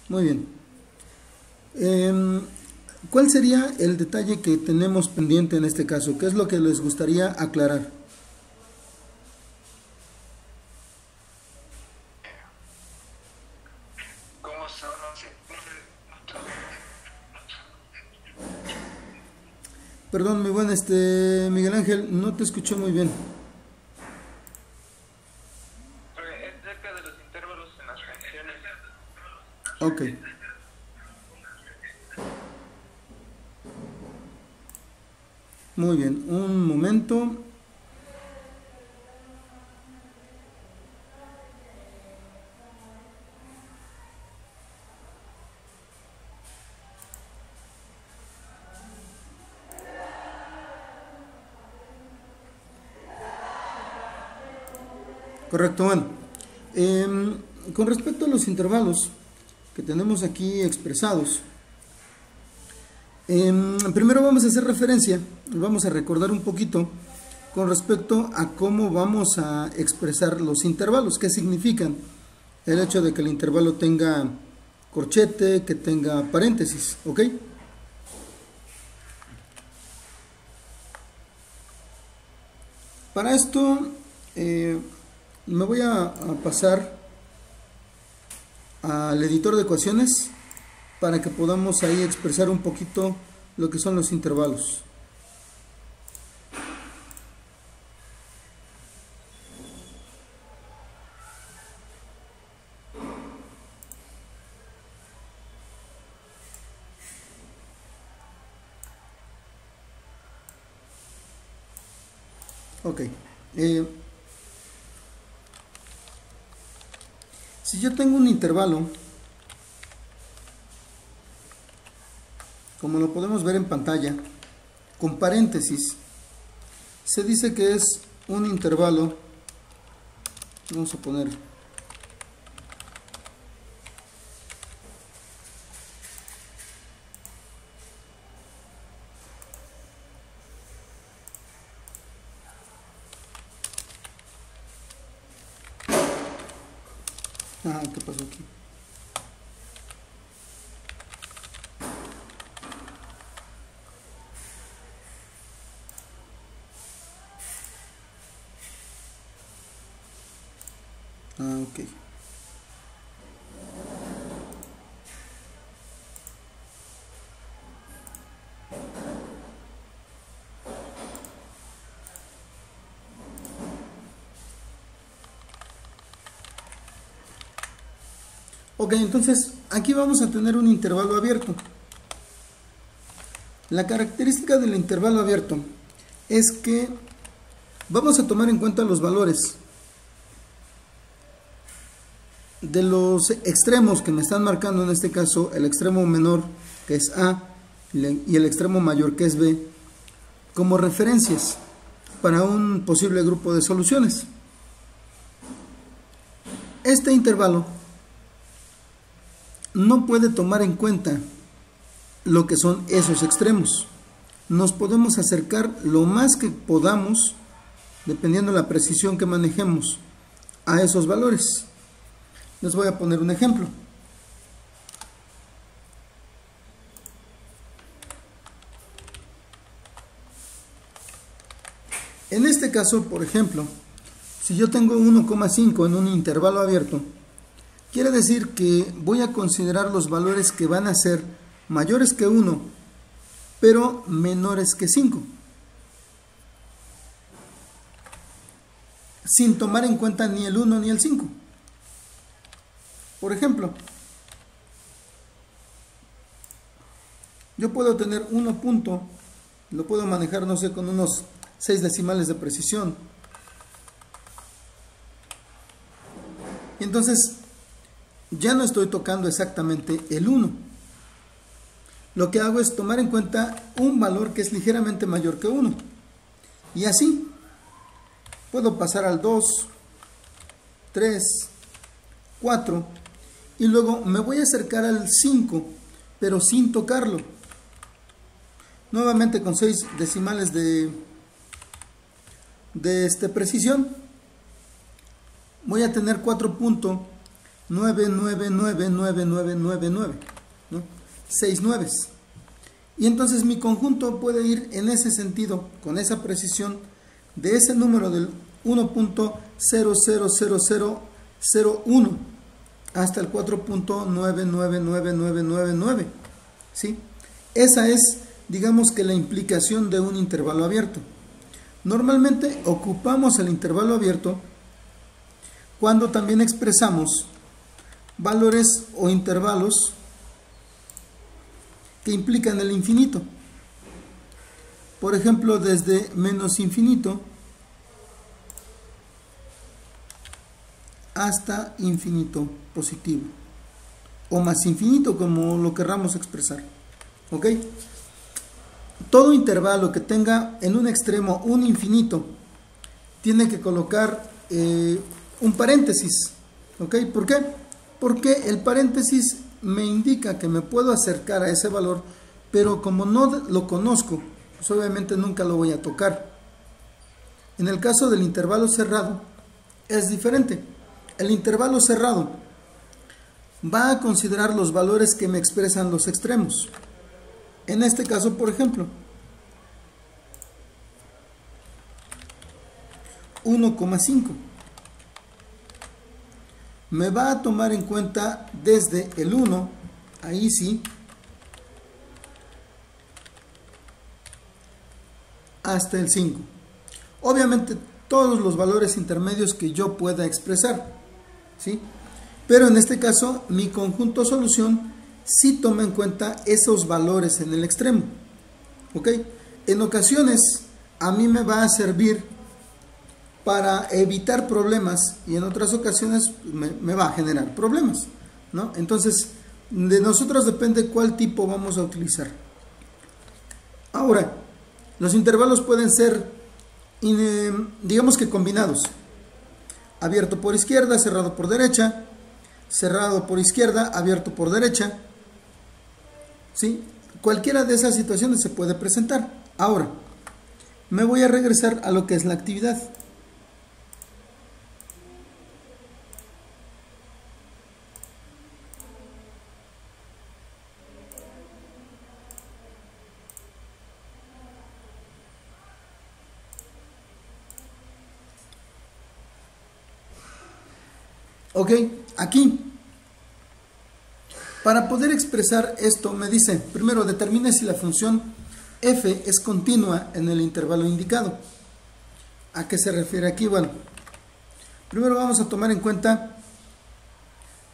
Muy bien. ¿Cuál sería el detalle que tenemos pendiente en este caso? ¿Qué es lo que les gustaría aclarar? ¿Cómo son los Perdón, mi buen Miguel Ángel, no te escuché muy bien. es cerca de los intervalos en las funciones? Ok. Muy bien, un momento. Correcto, bueno. Con respecto a los intervalos que tenemos aquí expresados, primero vamos a hacer referencia, vamos a recordar un poquito con respecto a cómo vamos a expresar los intervalos, qué significan el hecho de que el intervalo tenga corchete, que tenga paréntesis, ¿ok? Para esto me voy a pasar al editor de ecuaciones para que podamos ahí expresar un poquito lo que son los intervalos. Ok. Si yo tengo un intervalo, como lo podemos ver en pantalla, con paréntesis, se dice que es un intervalo, vamos a poner ¿qué pasó aquí? Ok. Ok, entonces aquí vamos a tener un intervalo abierto. La característica del intervalo abierto es que vamos a tomar en cuenta los valores de los extremos que me están marcando, en este caso el extremo menor que es A y el extremo mayor que es B, como referencias para un posible grupo de soluciones. Este intervalo no puede tomar en cuenta lo que son esos extremos. Nos podemos acercar lo más que podamos, dependiendo de la precisión que manejemos, a esos valores. Les voy a poner un ejemplo. En este caso, por ejemplo, si yo tengo 1,5 en un intervalo abierto, quiere decir que voy a considerar los valores que van a ser mayores que 1, pero menores que 5, sin tomar en cuenta ni el 1 ni el 5. Por ejemplo, yo puedo tener 1 punto, lo puedo manejar, no sé, con unos 6 decimales de precisión. Y entonces ya no estoy tocando exactamente el 1. Lo que hago es tomar en cuenta un valor que es ligeramente mayor que 1. Y así puedo pasar al 2, 3, 4 y luego me voy a acercar al 5, pero sin tocarlo. Nuevamente con 6 decimales de precisión. Voy a tener 4.0 9999999, ¿no? 6 nueves. Y entonces mi conjunto puede ir en ese sentido, con esa precisión, de ese número del 1.000001 hasta el 4.9999999, ¿sí? Esa es, digamos que la implicación de un intervalo abierto. Normalmente ocupamos el intervalo abierto cuando también expresamos valores o intervalos que implican el infinito. Por ejemplo, desde menos infinito hasta infinito positivo, o más infinito, como lo querramos expresar. ¿Ok? Todo intervalo que tenga en un extremo un infinito tiene que colocar un paréntesis. ¿Ok? ¿Por qué? Porque el paréntesis me indica que me puedo acercar a ese valor, pero como no lo conozco, pues obviamente nunca lo voy a tocar. En el caso del intervalo cerrado es diferente. El intervalo cerrado va a considerar los valores que me expresan los extremos. En este caso, por ejemplo, 1,5 me va a tomar en cuenta desde el 1, ahí sí, hasta el 5. Obviamente todos los valores intermedios que yo pueda expresar, ¿sí? Pero en este caso mi conjunto solución sí toma en cuenta esos valores en el extremo. ¿Ok? En ocasiones a mí me va a servir para evitar problemas y en otras ocasiones me va a generar problemas, ¿no? Entonces, de nosotros depende cuál tipo vamos a utilizar. Ahora, los intervalos pueden ser, digamos que combinados. Abierto por izquierda, cerrado por derecha, cerrado por izquierda, abierto por derecha, ¿sí? Cualquiera de esas situaciones se puede presentar. Ahora, me voy a regresar a lo que es la actividad. Ok, aquí, para poder expresar esto, me dice, primero determine si la función f es continua en el intervalo indicado. ¿A qué se refiere aquí? Bueno, primero vamos a tomar en cuenta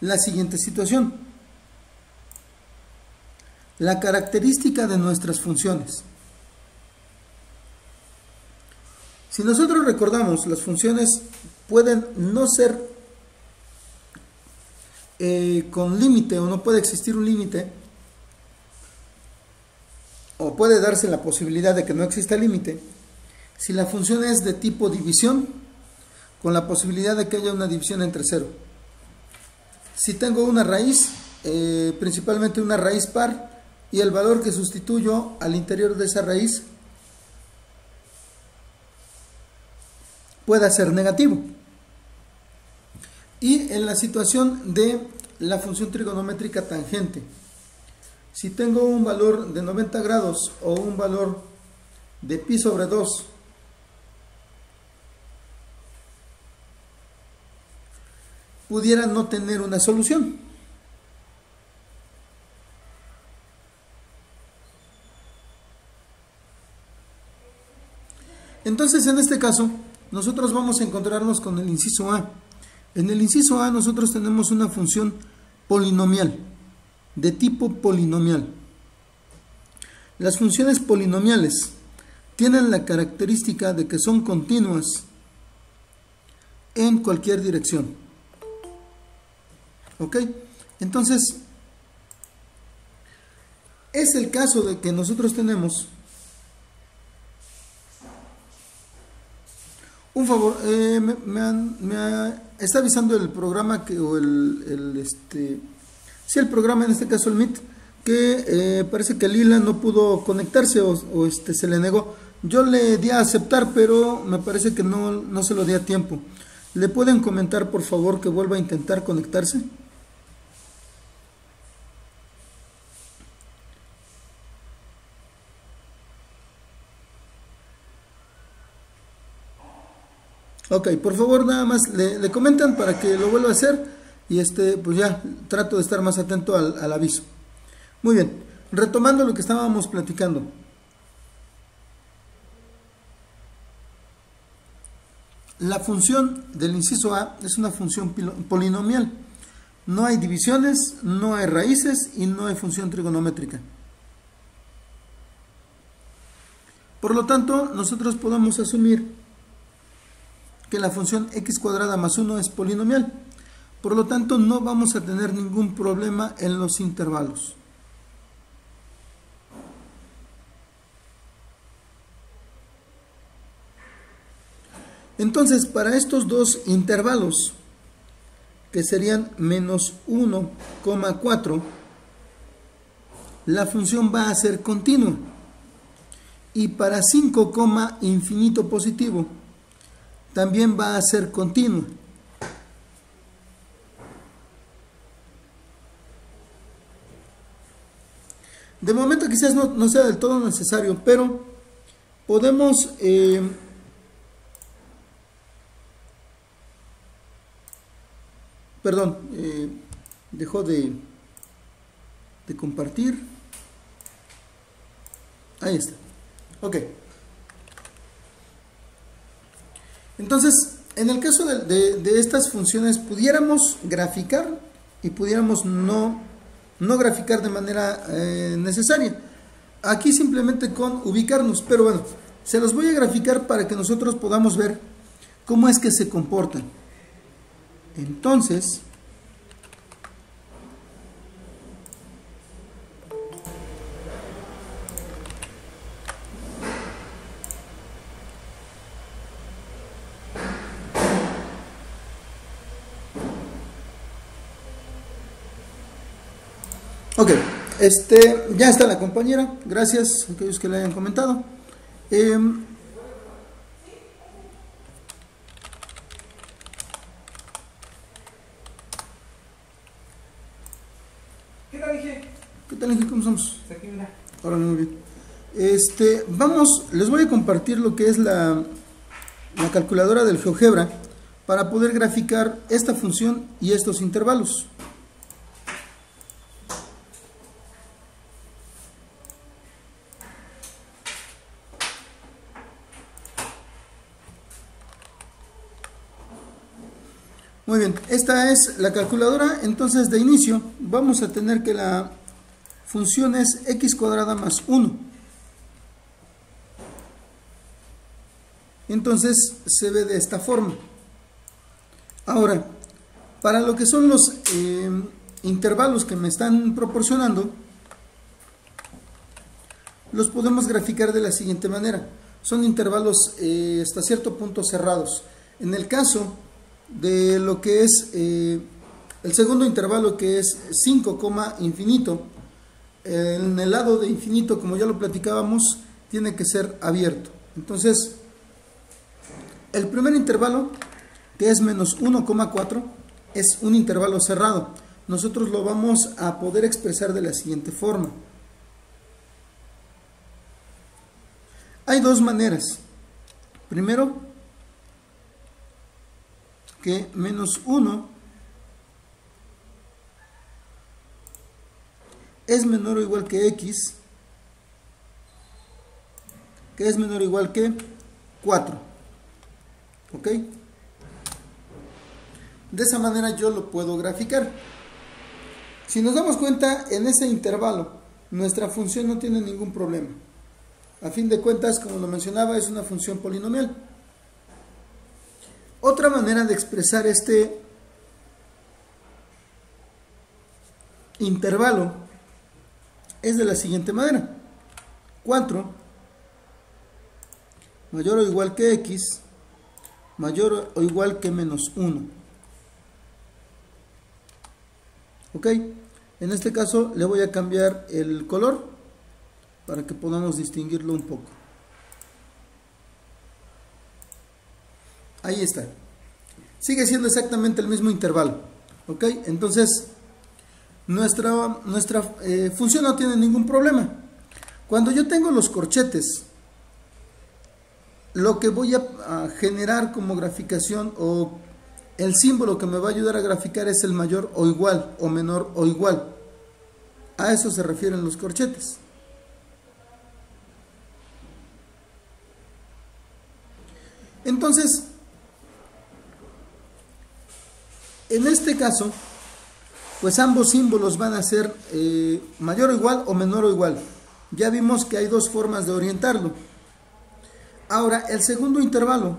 la siguiente situación. La característica de nuestras funciones. Si nosotros recordamos, las funciones pueden no ser con límite, o no puede existir un límite, o puede darse la posibilidad de que no exista límite si la función es de tipo división, con la posibilidad de que haya una división entre cero. Si tengo una raíz, principalmente una raíz par, y el valor que sustituyo al interior de esa raíz pueda ser negativo. Y en la situación de la función trigonométrica tangente, si tengo un valor de 90 grados o un valor de pi sobre 2, pudiera no tener una solución. Entonces, en este caso, nosotros vamos a encontrarnos con el inciso A. En el inciso A nosotros tenemos una función polinomial, de tipo polinomial. Las funciones polinomiales tienen la característica de que son continuas en cualquier dirección. ¿Ok? Entonces, es el caso de que nosotros tenemos un favor, está avisando el programa que, o el programa, en este caso el Meet, que parece que Lila no pudo conectarse o se le negó. Yo le di a aceptar, pero me parece que no se lo di a tiempo. ¿Le pueden comentar por favor que vuelva a intentar conectarse? Ok, por favor nada más le comentan para que lo vuelva a hacer y pues ya trato de estar más atento al aviso. Muy bien, retomando lo que estábamos platicando. La función del inciso A es una función polinomial. No hay divisiones, no hay raíces y no hay función trigonométrica. Por lo tanto, nosotros podemos asumir que la función x cuadrada más 1 es polinomial. Por lo tanto, no vamos a tener ningún problema en los intervalos. Entonces, para estos dos intervalos, que serían menos 1,4, la función va a ser continua. Y para 5, infinito positivo, también va a ser continua. De momento quizás no sea del todo necesario, pero podemos... Perdón, dejó de compartir. Ahí está. Ok. Entonces, en el caso de estas funciones, pudiéramos graficar y pudiéramos no graficar de manera necesaria. Aquí simplemente con ubicarnos, pero bueno, se los voy a graficar para que nosotros podamos ver cómo es que se comportan. Entonces, ok, ya está la compañera, gracias a aquellos que le hayan comentado. ¿Qué tal, Inge? ¿Cómo estamos? Aquí, mira. Ahora muy bien. Les voy a compartir lo que es la calculadora del GeoGebra para poder graficar esta función y estos intervalos. Muy bien, esta es la calculadora. Entonces, de inicio vamos a tener que la función es x cuadrada más 1. Entonces se ve de esta forma. Ahora, para lo que son los intervalos que me están proporcionando, los podemos graficar de la siguiente manera. Son intervalos hasta cierto punto cerrados. En el caso de lo que es el segundo intervalo, que es 5, infinito, en el lado de infinito, como ya lo platicábamos, tiene que ser abierto. Entonces, el primer intervalo, que es menos 1,4, es un intervalo cerrado. Nosotros lo vamos a poder expresar de la siguiente forma. Hay dos maneras. Primero, que menos 1 es menor o igual que x, que es menor o igual que 4. ¿Ok? De esa manera yo lo puedo graficar. Si nos damos cuenta, en ese intervalo nuestra función no tiene ningún problema. A fin de cuentas, como lo mencionaba, es una función polinomial. Otra manera de expresar este intervalo es de la siguiente manera. 4 mayor o igual que x mayor o igual que menos 1. Ok, en este caso le voy a cambiar el color para que podamos distinguirlo un poco. Ahí está. Sigue siendo exactamente el mismo intervalo. Ok, entonces nuestra función no tiene ningún problema. Cuando yo tengo los corchetes lo que voy a generar como graficación, o el símbolo que me va a ayudar a graficar, es el mayor o igual, o menor o igual. A eso se refieren los corchetes. Entonces, en este caso, pues ambos símbolos van a ser mayor o igual o menor o igual. Ya vimos que hay dos formas de orientarlo. Ahora, el segundo intervalo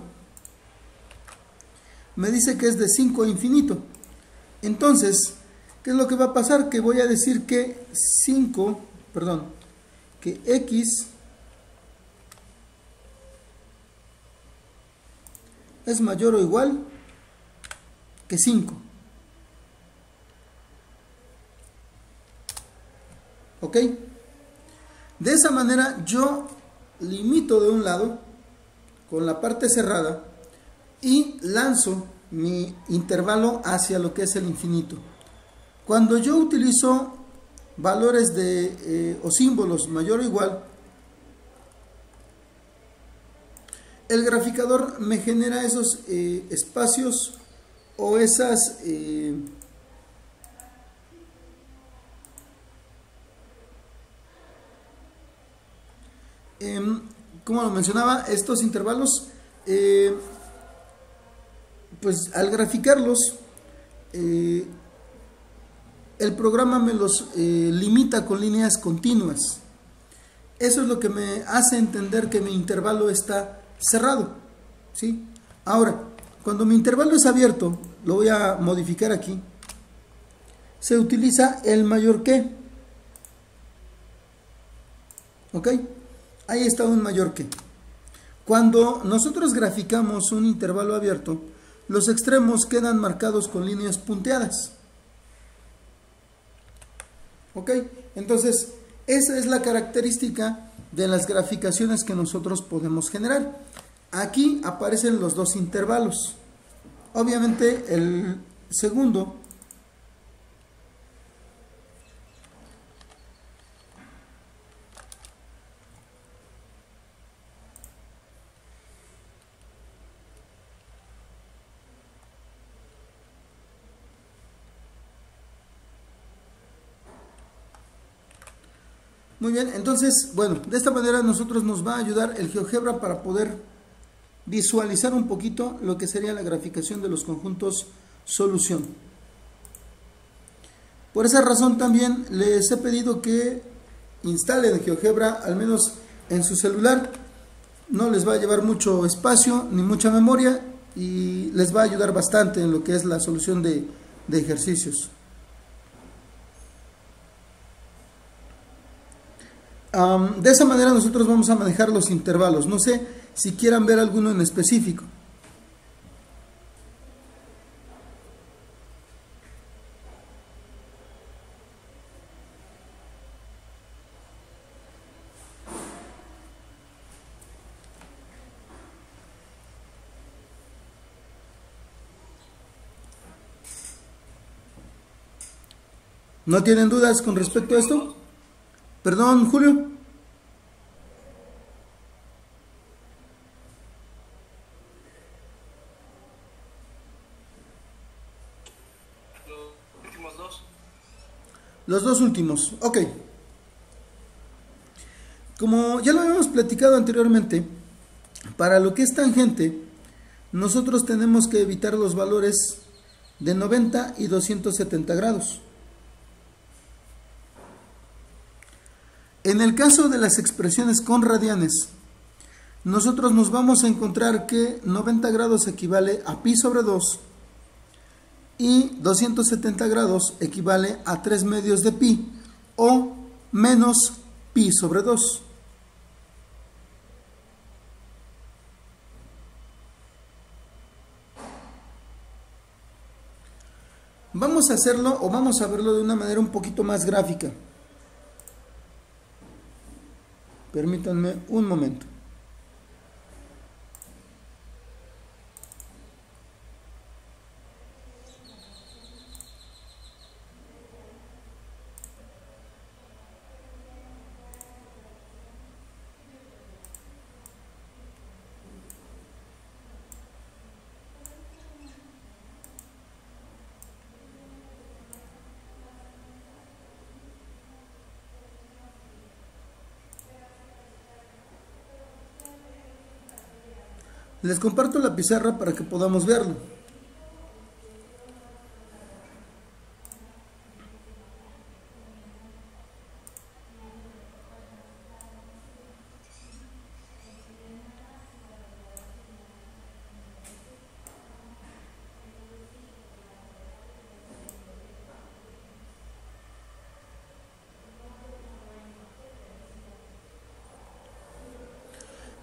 me dice que es de 5 a infinito. Entonces, ¿qué es lo que va a pasar? Que voy a decir que que x es mayor o igual que 5. ¿Ok? De esa manera yo limito de un lado con la parte cerrada y lanzo mi intervalo hacia lo que es el infinito. Cuando yo utilizo valores o símbolos mayor o igual, el graficador me genera esos espacios o esas como lo mencionaba, estos intervalos, pues al graficarlos, el programa me los limita con líneas continuas. Eso es lo que me hace entender que mi intervalo está cerrado, ¿sí? Ahora, cuando mi intervalo es abierto, lo voy a modificar aquí, se utiliza el mayor que. ¿Ok? Ahí está un mayor que. Cuando nosotros graficamos un intervalo abierto, los extremos quedan marcados con líneas punteadas. ¿Ok? Entonces, esa es la característica de las graficaciones que nosotros podemos generar. Aquí aparecen los dos intervalos. Obviamente el segundo Muy bien, entonces, bueno, de esta manera nosotros nos va a ayudar el GeoGebra para poder visualizar un poquito lo que sería la graficación de los conjuntos solución. Por esa razón también les he pedido que instalen GeoGebra, al menos en su celular. No les va a llevar mucho espacio ni mucha memoria y les va a ayudar bastante en lo que es la solución de ejercicios. De esa manera nosotros vamos a manejar los intervalos. No sé si quieran ver alguno en específico. ¿No tienen dudas con respecto a esto? Perdón, Julio. Los últimos dos. Los dos últimos, ok. Como ya lo habíamos platicado anteriormente, para lo que es tangente, nosotros tenemos que evitar los valores de 90 y 270 grados. En el caso de las expresiones con radianes, nosotros nos vamos a encontrar que 90 grados equivale a pi sobre 2 y 270 grados equivale a 3 medios de pi o menos pi sobre 2. Vamos a hacerlo o vamos a verlo de una manera un poquito más gráfica. Permítanme un momento. Les comparto la pizarra para que podamos verlo.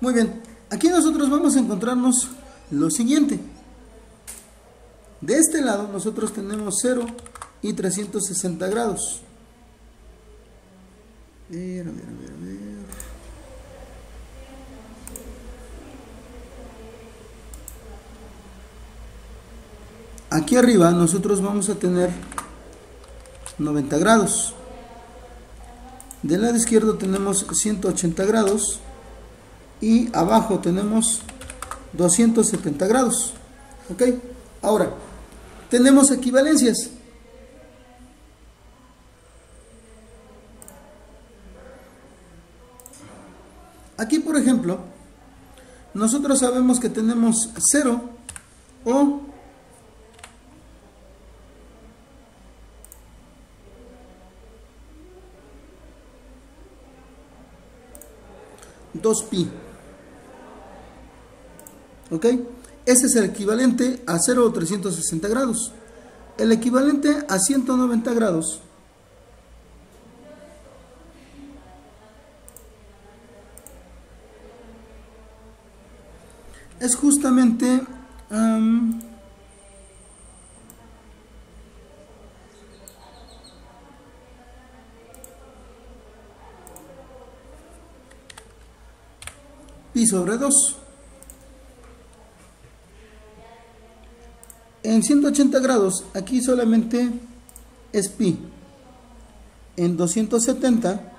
Muy bien, aquí nosotros vamos a encontrarnos lo siguiente. De este lado nosotros tenemos 0 y 360 grados. A ver. Aquí arriba nosotros vamos a tener 90 grados. Del lado izquierdo tenemos 180 grados. Y abajo tenemos 270 grados. ¿Ok? Ahora, tenemos equivalencias. Aquí, por ejemplo, nosotros sabemos que tenemos 0 o 2pi. ¿Ok? Ese es el equivalente a 0 o 360 grados. El equivalente a 190 grados es justamente pi sobre 2. En 180 grados, aquí solamente es pi. En 270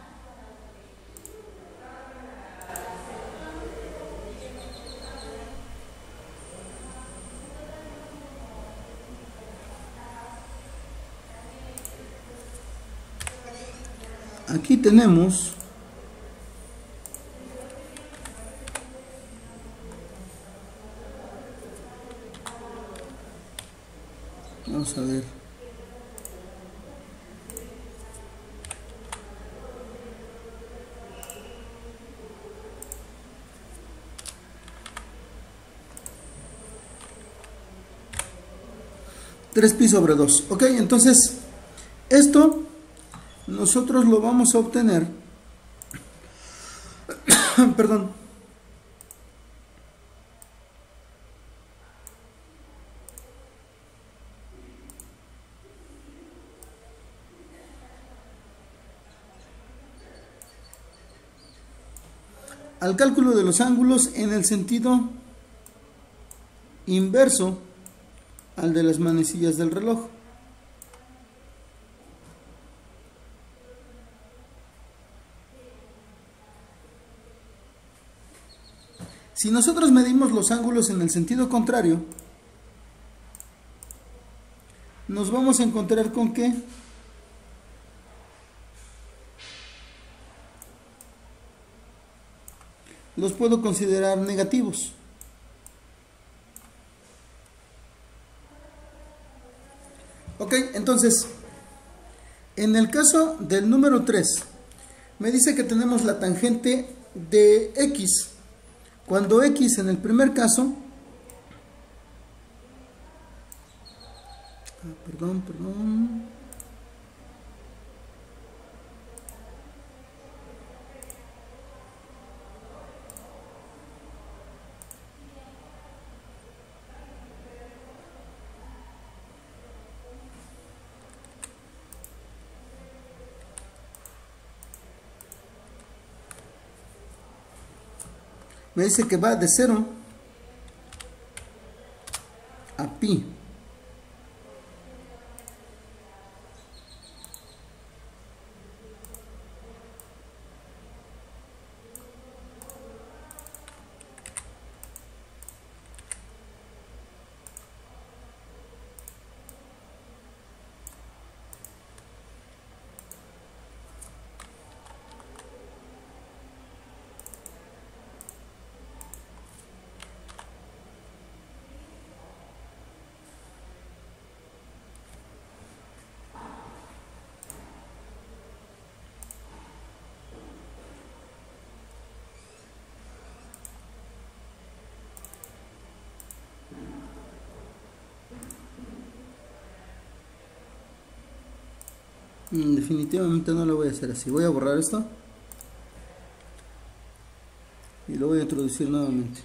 aquí tenemos vamos a ver. Tres pi sobre 2. Ok, entonces esto nosotros lo vamos a obtener perdón, al cálculo de los ángulos en el sentido inverso al de las manecillas del reloj. Si nosotros medimos los ángulos en el sentido contrario, nos vamos a encontrar con que los puedo considerar negativos. Ok, entonces, en el caso del número 3, me dice que tenemos la tangente de x, cuando x en el primer caso, perdón, me dice que va de 0 a pi. Definitivamente no lo voy a hacer así. Voy a borrar esto y lo voy a introducir nuevamente.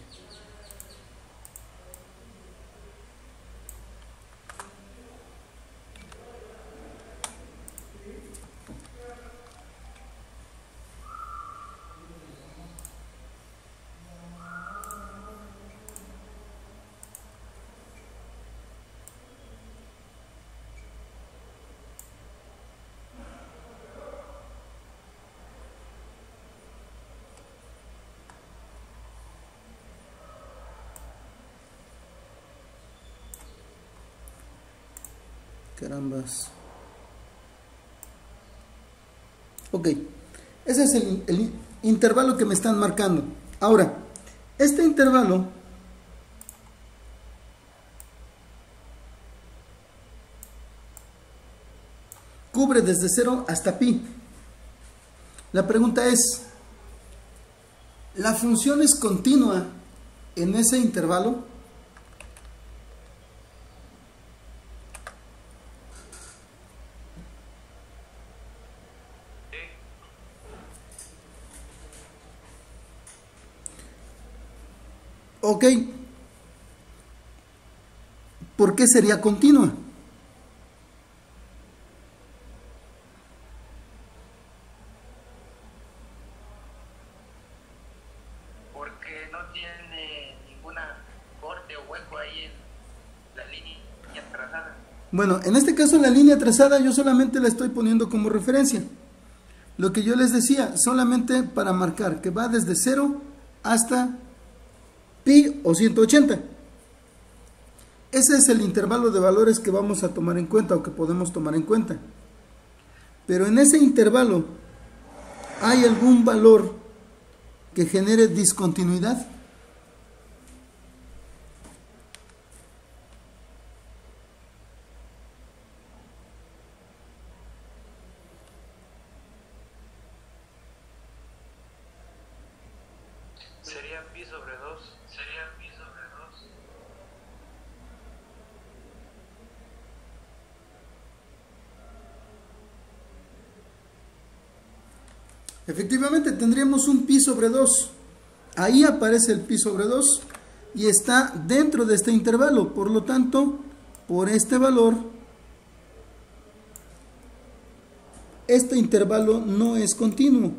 Carambas. Ok, ese es el intervalo que me están marcando. Ahora, este intervalo cubre desde 0 hasta pi. La pregunta es, ¿la función es continua en ese intervalo? Ok, ¿por qué sería continua? Porque no tiene ninguna corte o hueco ahí en la línea trazada. Bueno, en este caso la línea trazada yo solamente la estoy poniendo como referencia. Lo que yo les decía, solamente para marcar que va desde 0 hasta pi o 180. Ese es el intervalo de valores que vamos a tomar en cuenta o que podemos tomar en cuenta. Pero en ese intervalo, ¿hay algún valor que genere discontinuidad? Sería pi sobre 2. Sería pi sobre 2. Efectivamente, tendríamos un pi sobre 2. Ahí aparece el pi sobre 2 y está dentro de este intervalo. Por lo tanto, por este valor, este intervalo no es continuo.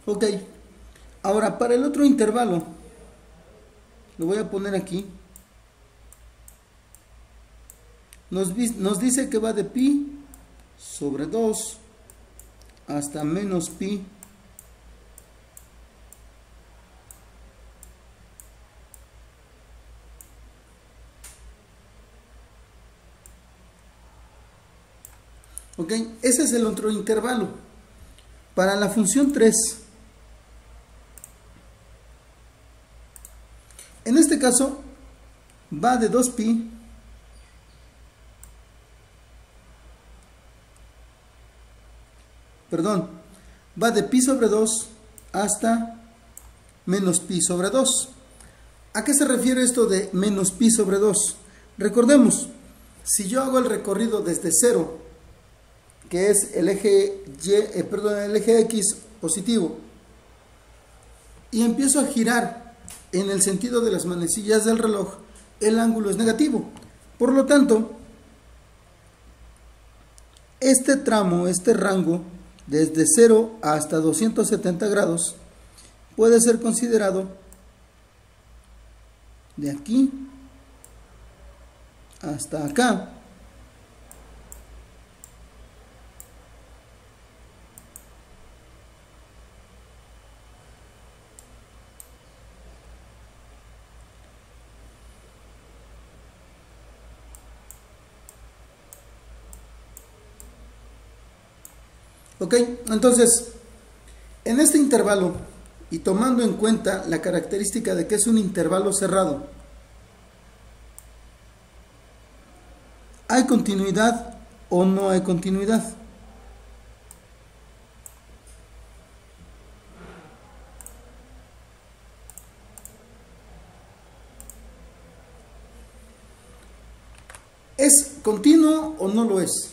Ok, ahora para el otro intervalo, lo voy a poner aquí, nos dice que va de pi sobre 2 hasta menos pi ok, ese es el otro intervalo. Para la función 3, en este caso va de 2pi va de pi sobre 2 hasta menos pi sobre 2. ¿A qué se refiere esto de menos pi sobre 2? Recordemos, si yo hago el recorrido desde 0, que es el eje el eje X positivo, y empiezo a girar en el sentido de las manecillas del reloj, el ángulo es negativo. Por lo tanto, este tramo, este rango, desde 0 hasta 270 grados, puede ser considerado de aquí hasta acá. Ok, entonces, en este intervalo, y tomando en cuenta la característica de que es un intervalo cerrado, ¿hay continuidad o no hay continuidad? ¿Es continuo o no lo es?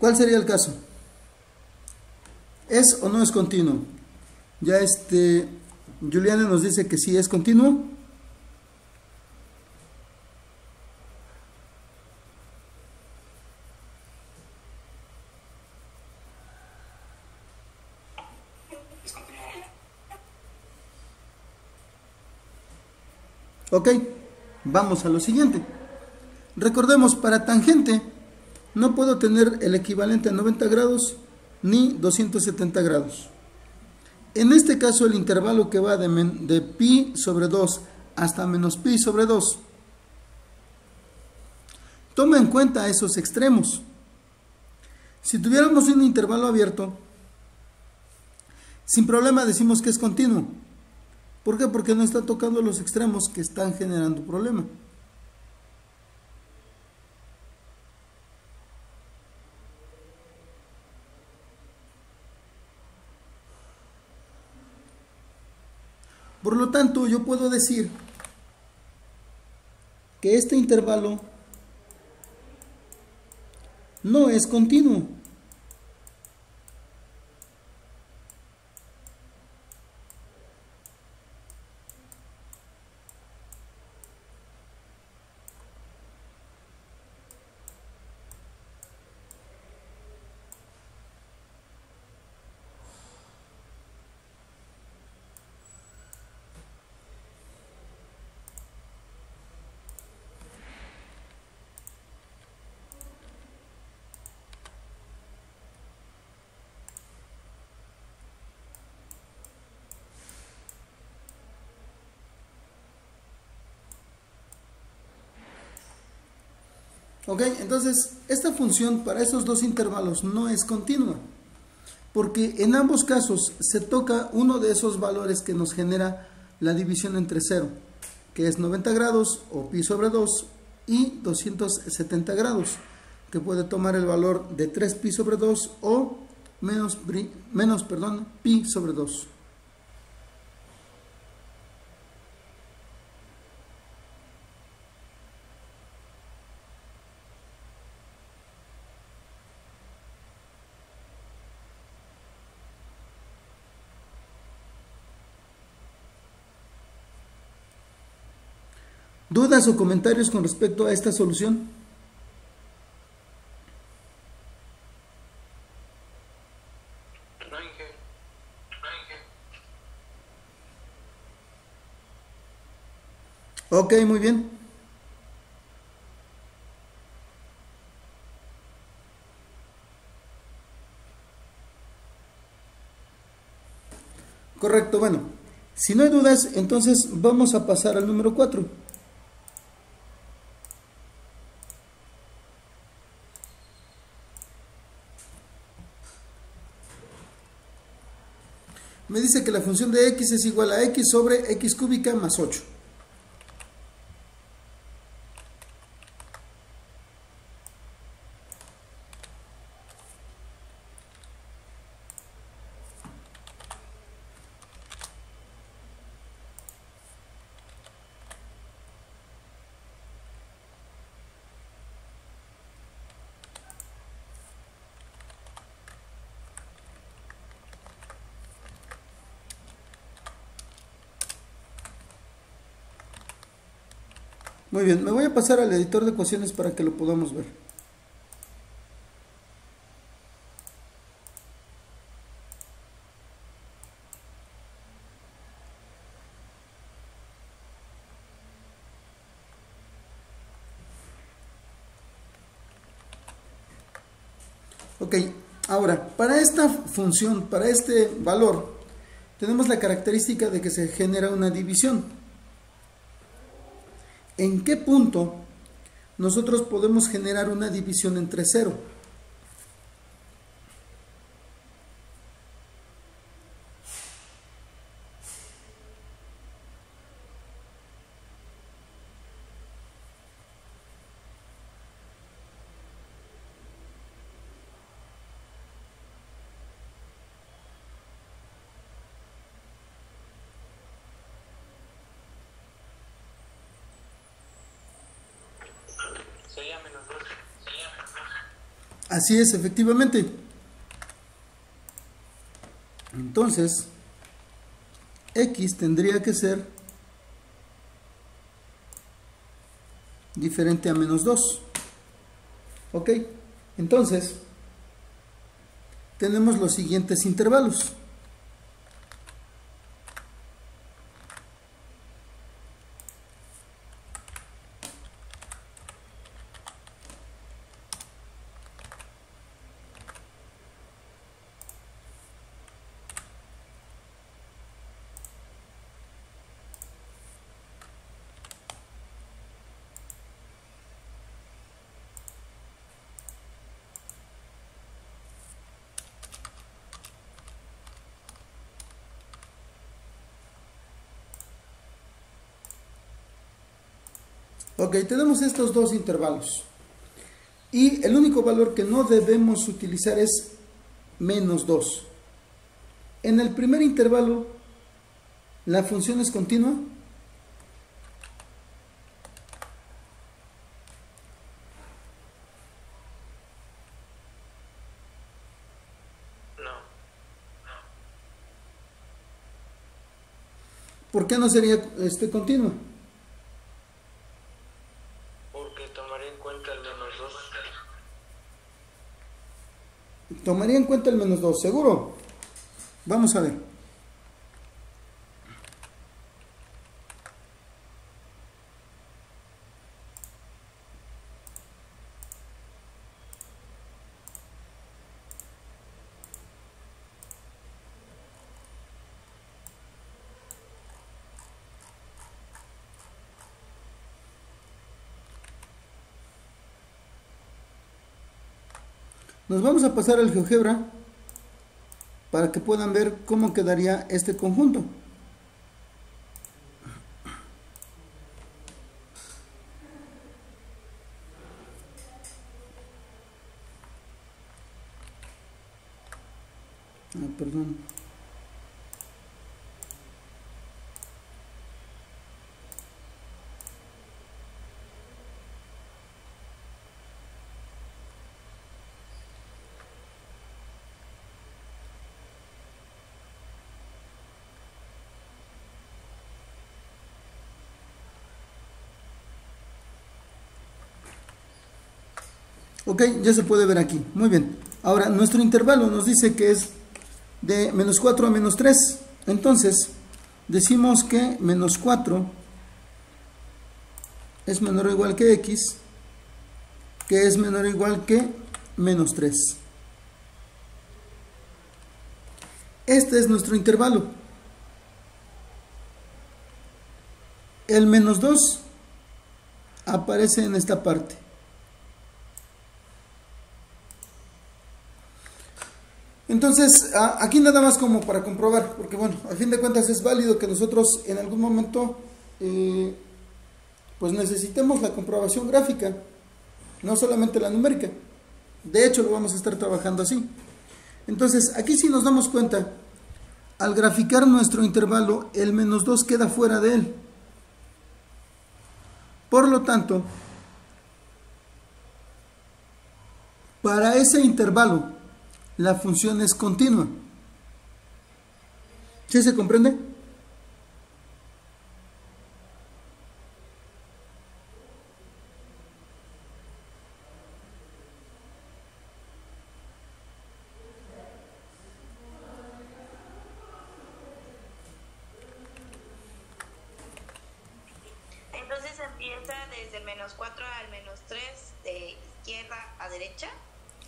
¿Cuál sería el caso? ¿Es o no es continuo? Ya Juliana nos dice que sí es continuo. Ok, vamos a lo siguiente. Recordemos, para tangente no puedo tener el equivalente a 90 grados ni 270 grados. En este caso, el intervalo que va de pi sobre 2 hasta menos pi sobre 2 toma en cuenta esos extremos. Si tuviéramos un intervalo abierto, sin problema decimos que es continuo. ¿Por qué? Porque no está tocando los extremos que están generando problema. Por lo tanto, yo puedo decir que este intervalo no es continuo. Ok, entonces esta función para esos dos intervalos no es continua, porque en ambos casos se toca uno de esos valores que nos genera la división entre 0, que es 90 grados o pi sobre 2 y 270 grados, que puede tomar el valor de 3 pi sobre 2 o pi sobre 2. ¿Dudas o comentarios con respecto a esta solución? Ok, muy bien. Correcto, bueno. Si no hay dudas, entonces vamos a pasar al número 4. Me dice que la función de x es igual a x sobre x cúbica más 8. Muy bien, me voy a pasar al editor de ecuaciones para que lo podamos ver. Ok, ahora, para esta función, para este valor, tenemos la característica de que se genera una división. ¿En qué punto nosotros podemos generar una división entre 0? Sería menos 2. Así es, efectivamente. Entonces, x tendría que ser diferente a menos 2. Ok, entonces, tenemos los siguientes intervalos. Ok, tenemos estos dos intervalos. Y el único valor que no debemos utilizar es menos 2. En el primer intervalo, ¿la función es continua? No, ¿Por qué no sería continua? porque tomaré en cuenta el menos 2. Tomaría en cuenta el menos 2, ¿seguro? Vamos a ver. Nos vamos a pasar al GeoGebra para que puedan ver cómo quedaría este conjunto. Perdón. Ok, ya se puede ver aquí. Muy bien. Ahora, nuestro intervalo nos dice que es de menos 4 a menos 3. Entonces, decimos que menos 4 es menor o igual que x, que es menor o igual que menos 3. Este es nuestro intervalo. El menos 2 aparece en esta parte. Entonces, aquí nada más como para comprobar, porque bueno, a fin de cuentas es válido que nosotros en algún momento pues necesitemos la comprobación gráfica, no solamente la numérica. De hecho, lo vamos a estar trabajando así. Entonces, aquí sí nos damos cuenta, al graficar nuestro intervalo, el menos 2 queda fuera de él. Por lo tanto, para ese intervalo, la función es continua. ¿Sí se comprende? empieza desde el -4 al -3 de izquierda a derecha.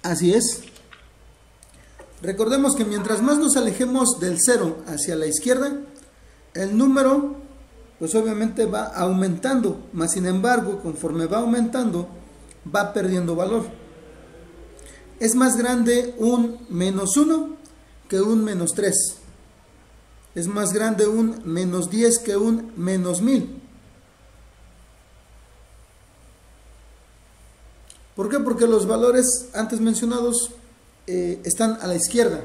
Así es. Recordemos que mientras más nos alejemos del 0 hacia la izquierda, el número pues obviamente va aumentando, mas sin embargo, conforme va aumentando, va perdiendo valor. Es más grande un -1 que un -3. Es más grande un -10 que un -1000. ¿Por qué? Porque los valores antes mencionados están a la izquierda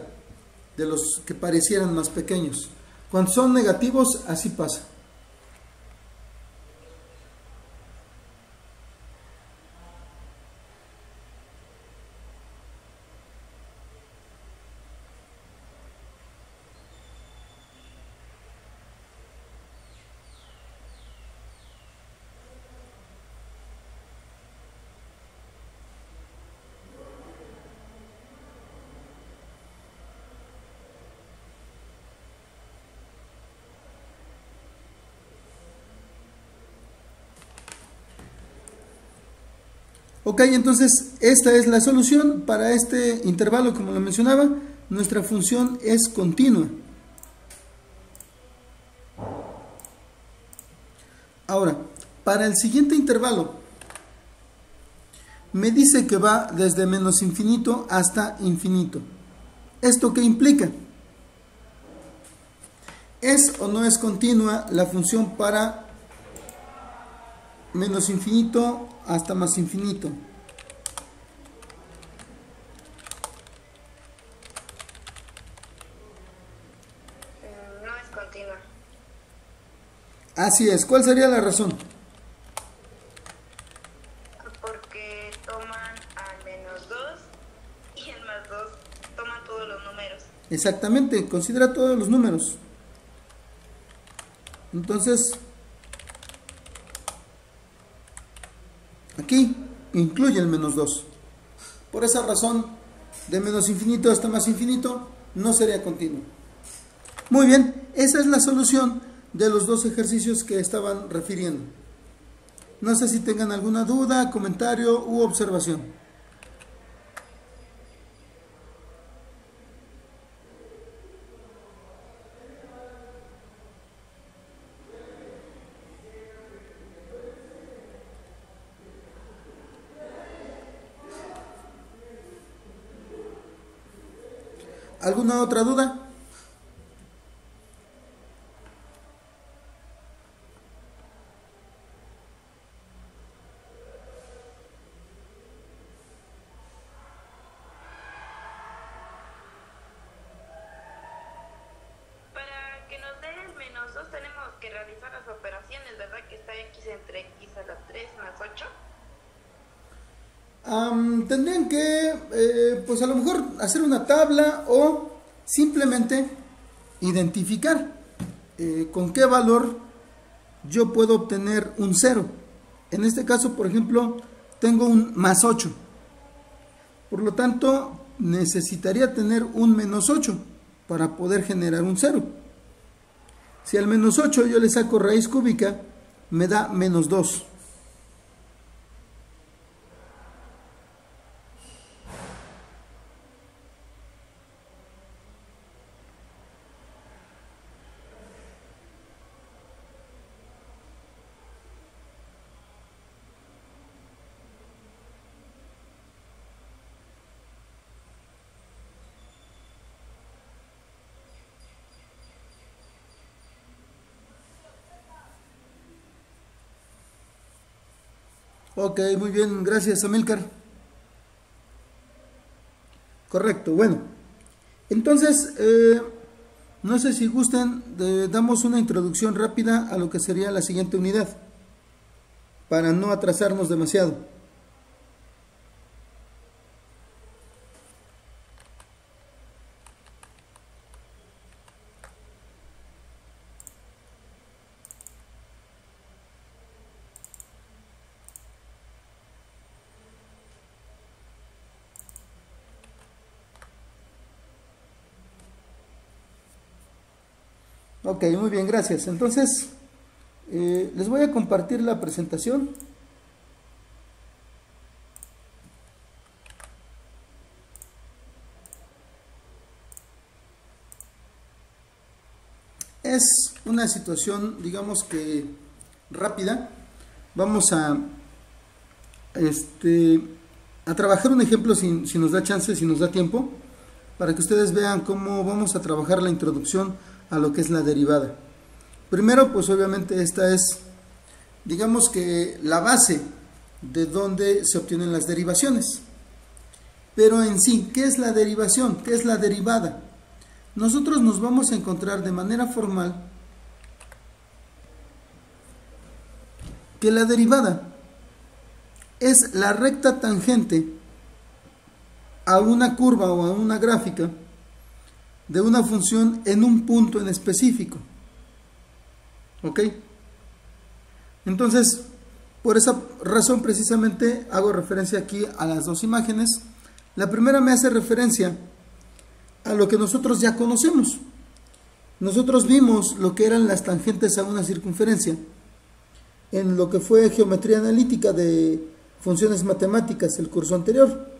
de los que parecieran más pequeños. Cuando son negativos, así pasa. Ok, entonces esta es la solución para este intervalo, como lo mencionaba, nuestra función es continua. Ahora, para el siguiente intervalo, me dice que va desde menos infinito hasta infinito. ¿Esto qué implica? ¿Es o no es continua la función para menos infinito hasta más infinito? No es continua. Así es. ¿Cuál sería la razón? Porque toman al -2 y el +2 toman todos los números. Exactamente, considera todos los números. Entonces, aquí incluye el -2. Por esa razón, de menos infinito hasta más infinito, no sería continuo. Muy bien, esa es la solución de los dos ejercicios que estaban refiriendo. No sé si tengan alguna duda, comentario u observación. ¿Alguna otra duda? Para que nos dé el -2 tenemos que realizar las operaciones, ¿verdad? Que está x entre x a la 3 más 8. Tendrían que, pues a lo mejor hacer una tabla o simplemente identificar con qué valor yo puedo obtener un 0. En este caso, por ejemplo, tengo un +8. Por lo tanto, necesitaría tener un -8 para poder generar un 0. Si al -8 yo le saco raíz cúbica, me da -2. Ok, muy bien, gracias Amílcar. Correcto, bueno. Entonces, no sé si gustan, damos una introducción rápida a lo que sería la siguiente unidad, para no atrasarnos demasiado. Ok, muy bien, gracias. Entonces, Les voy a compartir la presentación. Es una situación, digamos que rápida. Vamos a trabajar un ejemplo si nos da chance, si nos da tiempo, para que ustedes vean cómo vamos a trabajar la introducción a lo que es la derivada. Primero, pues obviamente esta es, digamos que la base de donde se obtienen las derivaciones. Pero en sí, ¿qué es la derivación? ¿Qué es la derivada? Nosotros nos vamos a encontrar de manera formal que la derivada es la recta tangente a una curva o a una gráfica de una función en un punto en específico. ¿Ok? Entonces, por esa razón precisamente hago referencia aquí a las dos imágenes. La primera me hace referencia a lo que nosotros ya conocemos. Nosotros vimos lo que eran las tangentes a una circunferencia en lo que fue geometría analítica de funciones matemáticas el curso anterior.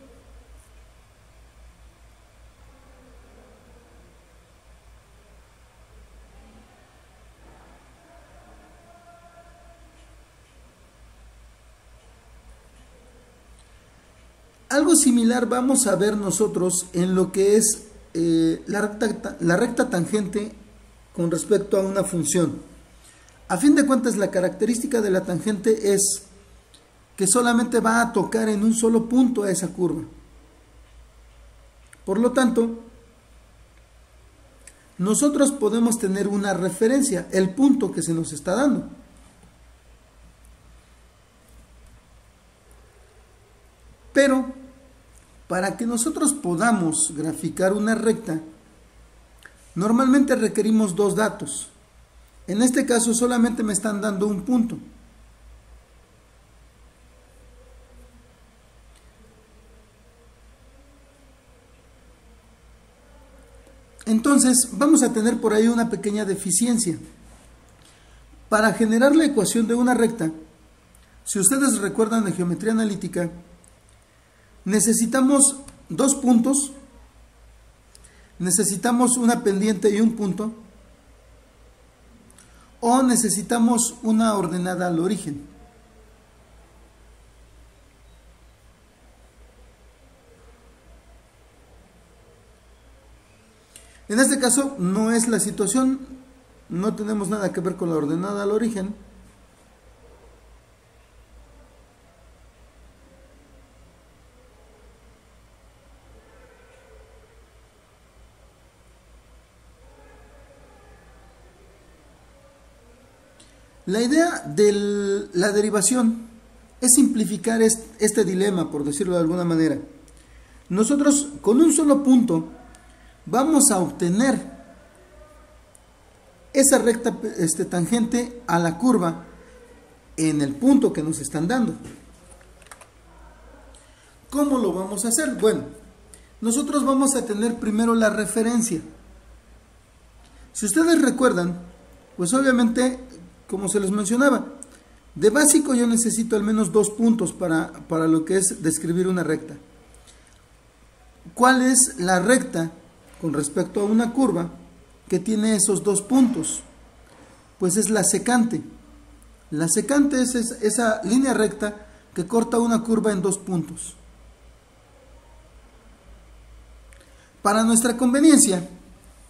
Algo similar vamos a ver nosotros en lo que es la recta tangente con respecto a una función. A fin de cuentas, la característica de la tangente es que solamente va a tocar en un solo punto a esa curva. Por lo tanto, nosotros podemos tener una referencia, el punto que se nos está dando. Pero para que nosotros podamos graficar una recta, normalmente requerimos dos datos. En este caso solamente me están dando un punto. Entonces vamos a tener por ahí una pequeña deficiencia. Para generar la ecuación de una recta, si ustedes recuerdan de geometría analítica, necesitamos dos puntos, necesitamos una pendiente y un punto, o necesitamos una ordenada al origen. En este caso no es la situación, no tenemos nada que ver con la ordenada al origen. La idea de la derivación es simplificar este dilema, por decirlo de alguna manera. Nosotros con un solo punto vamos a obtener esa recta tangente a la curva en el punto que nos están dando. ¿Cómo lo vamos a hacer? Bueno, nosotros vamos a tener primero la referencia. Si ustedes recuerdan, pues obviamente, como se les mencionaba, de básico yo necesito al menos dos puntos para lo que es describir una recta. ¿Cuál es la recta con respecto a una curva que tiene esos dos puntos? Pues es la secante. La secante es esa línea recta que corta una curva en dos puntos. Para nuestra conveniencia,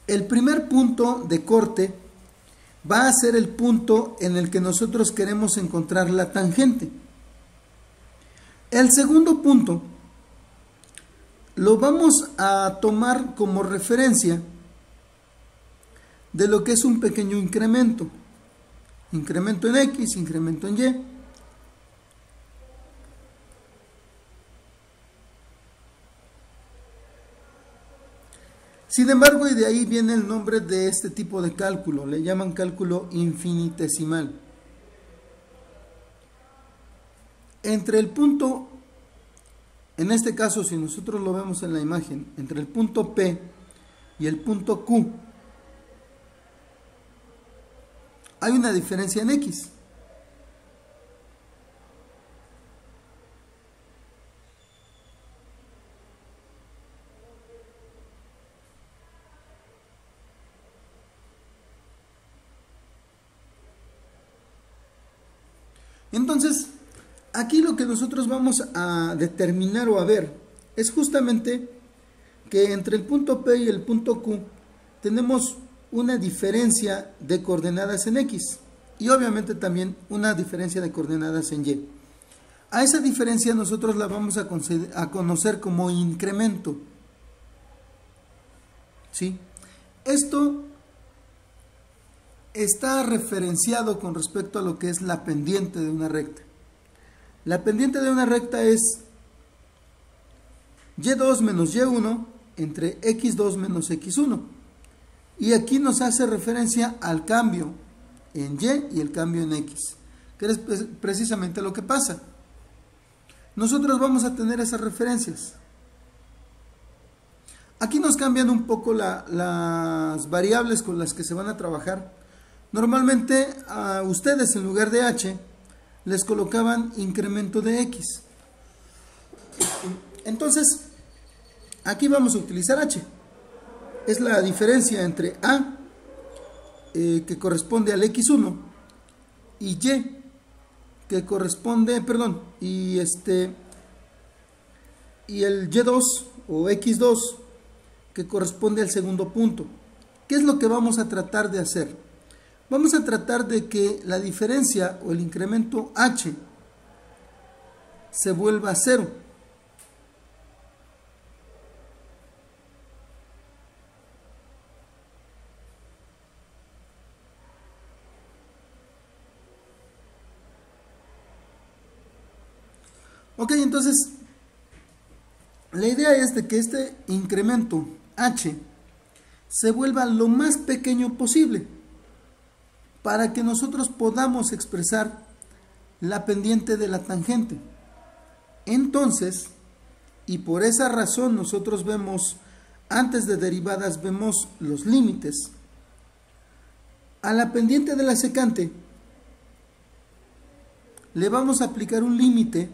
el primer punto de corte va a ser el punto en el que nosotros queremos encontrar la tangente. El segundo punto lo vamos a tomar como referencia de lo que es un pequeño incremento. Incremento en X, incremento en Y. Sin embargo, y de ahí viene el nombre de este tipo de cálculo, le llaman cálculo infinitesimal. Entre el punto, en este caso si nosotros lo vemos en la imagen, entre el punto P y el punto Q, hay una diferencia en X. Entonces, aquí lo que nosotros vamos a determinar o a ver es justamente que entre el punto P y el punto Q tenemos una diferencia de coordenadas en X y obviamente también una diferencia de coordenadas en Y. A esa diferencia nosotros la vamos a conocer como incremento. ¿Sí? Esto está referenciado con respecto a lo que es la pendiente de una recta. La pendiente de una recta es y2 menos y1 entre x2 menos x1. Y aquí nos hace referencia al cambio en y el cambio en x, que es precisamente lo que pasa. Nosotros vamos a tener esas referencias. Aquí nos cambian un poco las variables con las que se van a trabajar. Normalmente a ustedes en lugar de h les colocaban incremento de x. Entonces, aquí vamos a utilizar h. Es la diferencia entre a, que corresponde al x1, y y, que corresponde, perdón, y el y2 o x2, que corresponde al segundo punto. ¿Qué es lo que vamos a tratar de hacer? Vamos a tratar de que la diferencia o el incremento h se vuelva a 0. Ok, entonces la idea es de que este incremento h se vuelva lo más pequeño posible, para que nosotros podamos expresar la pendiente de la tangente. Entonces, y por esa razón nosotros vemos, antes de derivadas vemos los límites. A la pendiente de la secante le vamos a aplicar un límite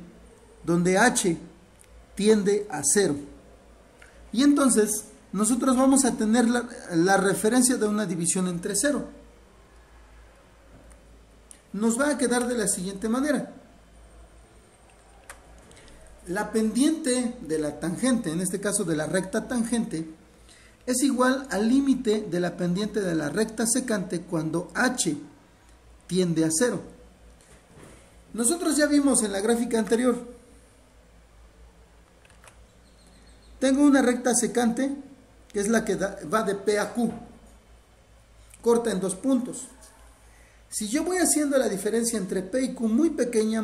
donde h tiende a 0. Y entonces nosotros vamos a tener la referencia de una división entre 0. Nos va a quedar de la siguiente manera. La pendiente de la tangente, en este caso de la recta tangente, es igual al límite de la pendiente de la recta secante cuando h tiende a 0. Nosotros ya vimos en la gráfica anterior. Tengo una recta secante, que es la que va de P a Q, corta en 2 puntos. Si yo voy haciendo la diferencia entre P y Q muy pequeña,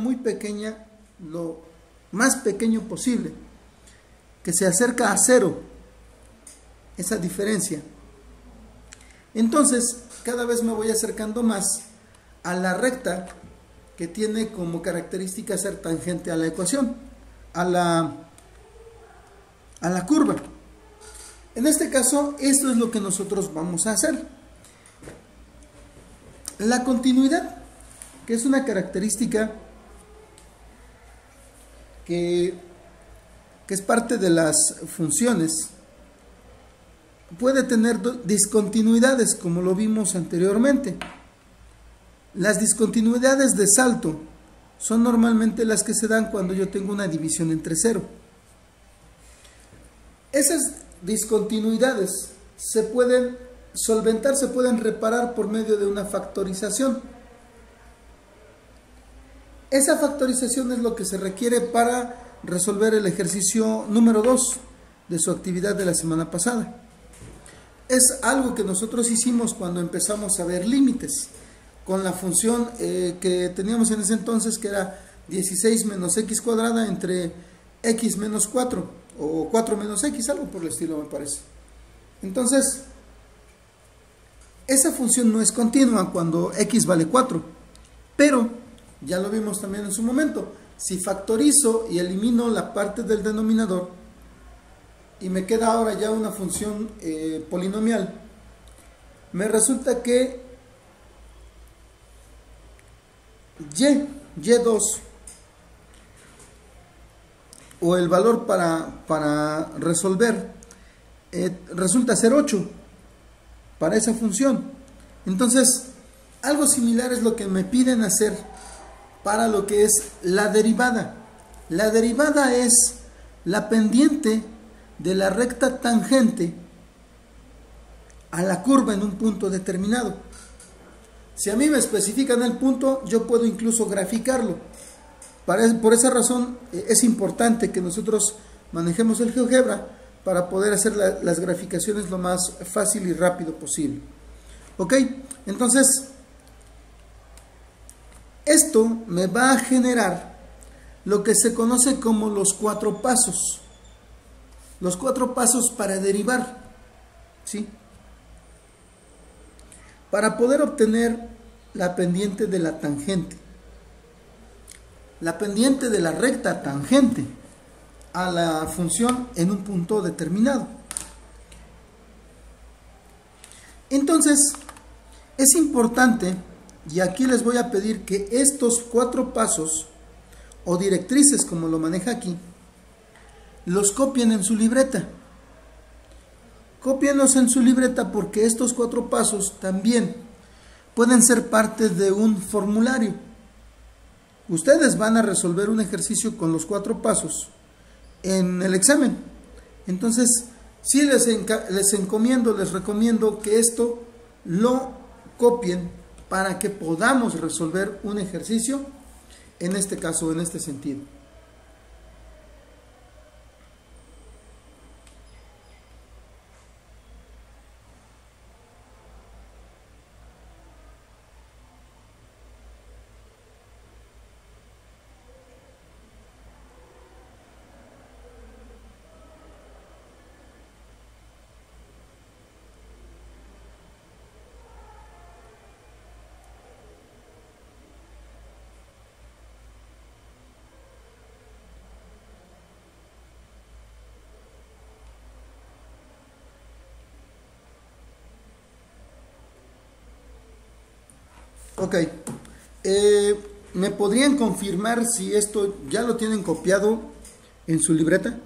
lo más pequeño posible, que se acerca a 0, esa diferencia, entonces cada vez me voy acercando más a la recta que tiene como característica ser tangente a la ecuación, a la curva. En este caso, esto es lo que nosotros vamos a hacer. La continuidad, que es una característica que es parte de las funciones, puede tener discontinuidades, como lo vimos anteriormente. Las discontinuidades de salto son normalmente las que se dan cuando yo tengo una división entre 0. Esas discontinuidades se pueden solventar, se pueden reparar por medio de una factorización. Esa factorización es lo que se requiere para resolver el ejercicio número 2 de su actividad de la semana pasada. Es algo que nosotros hicimos cuando empezamos a ver límites con la función que teníamos en ese entonces, que era 16 menos x cuadrada entre x menos 4 o 4 menos x, algo por el estilo me parece. Entonces, esa función no es continua cuando x vale 4, pero ya lo vimos también en su momento. Si factorizo y elimino la parte del denominador y me queda ahora ya una función polinomial, me resulta que y2, o el valor para resolver, resulta ser 8 para esa función. Entonces, algo similar es lo que me piden hacer para lo que es la derivada. La derivada es la pendiente de la recta tangente a la curva en un punto determinado. Si a mí me especifican el punto, yo puedo incluso graficarlo. Por esa razón es importante que nosotros manejemos el GeoGebra para poder hacer las graficaciones lo más fácil y rápido posible. ¿Ok? Entonces, esto me va a generar lo que se conoce como los 4 pasos. Los 4 pasos para derivar. ¿Sí? Para poder obtener la pendiente de la tangente. La pendiente de la recta tangente a la función en un punto determinado. Entonces, es importante, y aquí les voy a pedir que estos 4 pasos, o directrices como lo maneja aquí, los copien en su libreta. Cópienlos en su libreta porque estos 4 pasos también pueden ser parte de un formulario. Ustedes van a resolver un ejercicio con los 4 pasos en el examen. Entonces, sí les recomiendo que esto lo copien para que podamos resolver un ejercicio, en este caso, en este sentido. Ok, ¿me podrían confirmar si esto ya lo tienen copiado en su libreta?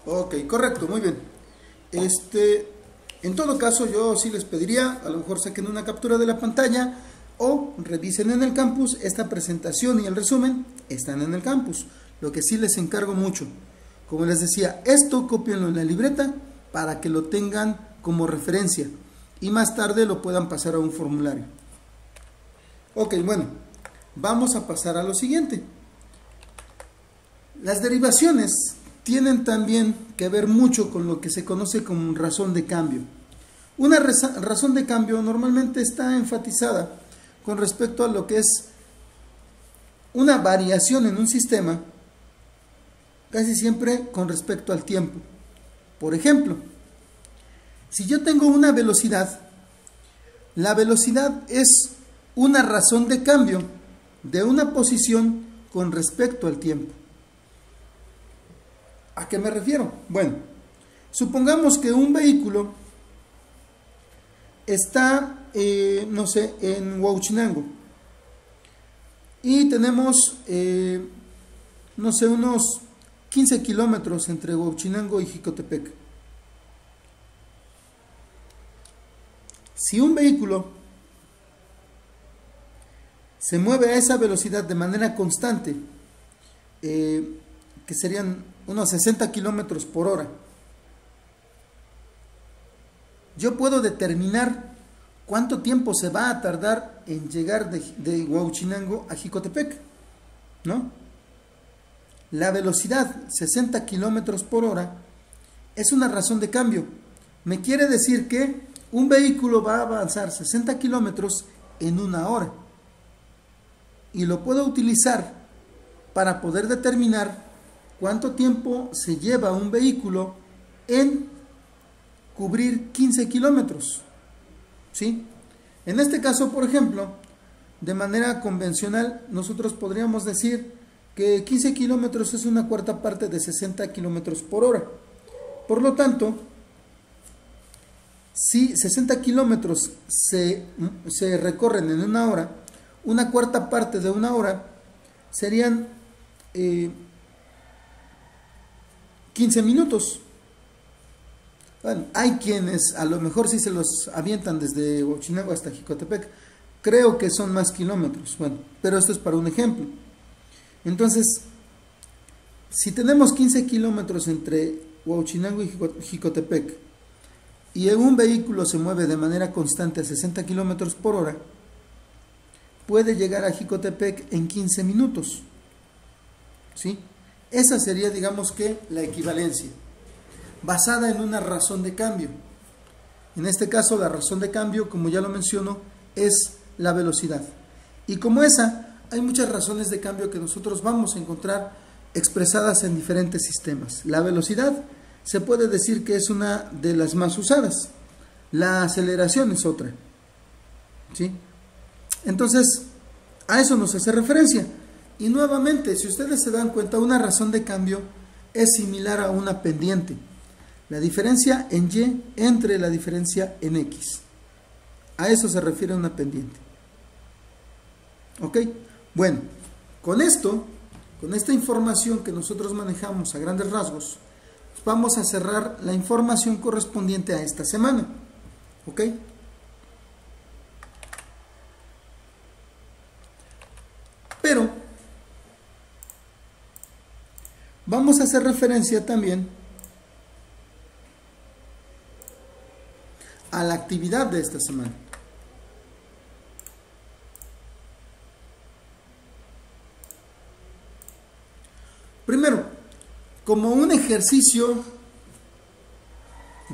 Ok, correcto, muy bien. En todo caso, yo sí les pediría, a lo mejor saquen una captura de la pantalla o revisen en el campus. Esta presentación y el resumen están en el campus. Lo que sí les encargo mucho, como les decía, esto cópienlo en la libreta para que lo tengan como referencia y más tarde lo puedan pasar a un formulario. Ok, bueno, vamos a pasar a lo siguiente. Las derivaciones tienen también que ver mucho con lo que se conoce como razón de cambio. Una razón de cambio normalmente está enfatizada con respecto a lo que es una variación en un sistema, casi siempre con respecto al tiempo. Por ejemplo, si yo tengo una velocidad, la velocidad es una razón de cambio de una posición con respecto al tiempo. ¿A qué me refiero? Bueno, supongamos que un vehículo está, no sé, en Huauchinango y tenemos, no sé, unos 15 kilómetros entre Huauchinango y Jicotepec. Si un vehículo se mueve a esa velocidad de manera constante, que serían unos 60 kilómetros por hora, yo puedo determinar cuánto tiempo se va a tardar en llegar de Huauchinango a Jicotepec, ¿no? La velocidad 60 kilómetros por hora es una razón de cambio. Me quiere decir que un vehículo va a avanzar 60 kilómetros en una hora y lo puedo utilizar para poder determinar cuánto tiempo se lleva un vehículo en cubrir 15 kilómetros. ¿Sí? En este caso, por ejemplo, de manera convencional, nosotros podríamos decir que 15 kilómetros es una cuarta parte de 60 kilómetros por hora. Por lo tanto, si 60 kilómetros se recorren en una hora, una cuarta parte de una hora serían 15 minutos. Bueno, hay quienes a lo mejor sí se los avientan desde Huachinango hasta Jicotepec. Creo que son más kilómetros. Bueno, pero esto es para un ejemplo. Entonces, si tenemos 15 kilómetros entre Huachinango y Jicotepec y un vehículo se mueve de manera constante a 60 kilómetros por hora, puede llegar a Jicotepec en 15 minutos. ¿Sí? Esa sería, digamos que, la equivalencia, basada en una razón de cambio. En este caso, la razón de cambio, como ya lo menciono, es la velocidad. Y como esa, hay muchas razones de cambio que nosotros vamos a encontrar expresadas en diferentes sistemas. La velocidad se puede decir que es una de las más usadas. La aceleración es otra. ¿Sí? Entonces, a eso nos hace referencia. Y nuevamente, si ustedes se dan cuenta, una razón de cambio es similar a una pendiente. La diferencia en Y entre la diferencia en X. A eso se refiere una pendiente. ¿Ok? Bueno, con esto, con esta información que nosotros manejamos a grandes rasgos, vamos a cerrar la información correspondiente a esta semana. ¿Ok? Pero vamos a hacer referencia también a la actividad de esta semana. Primero, como un ejercicio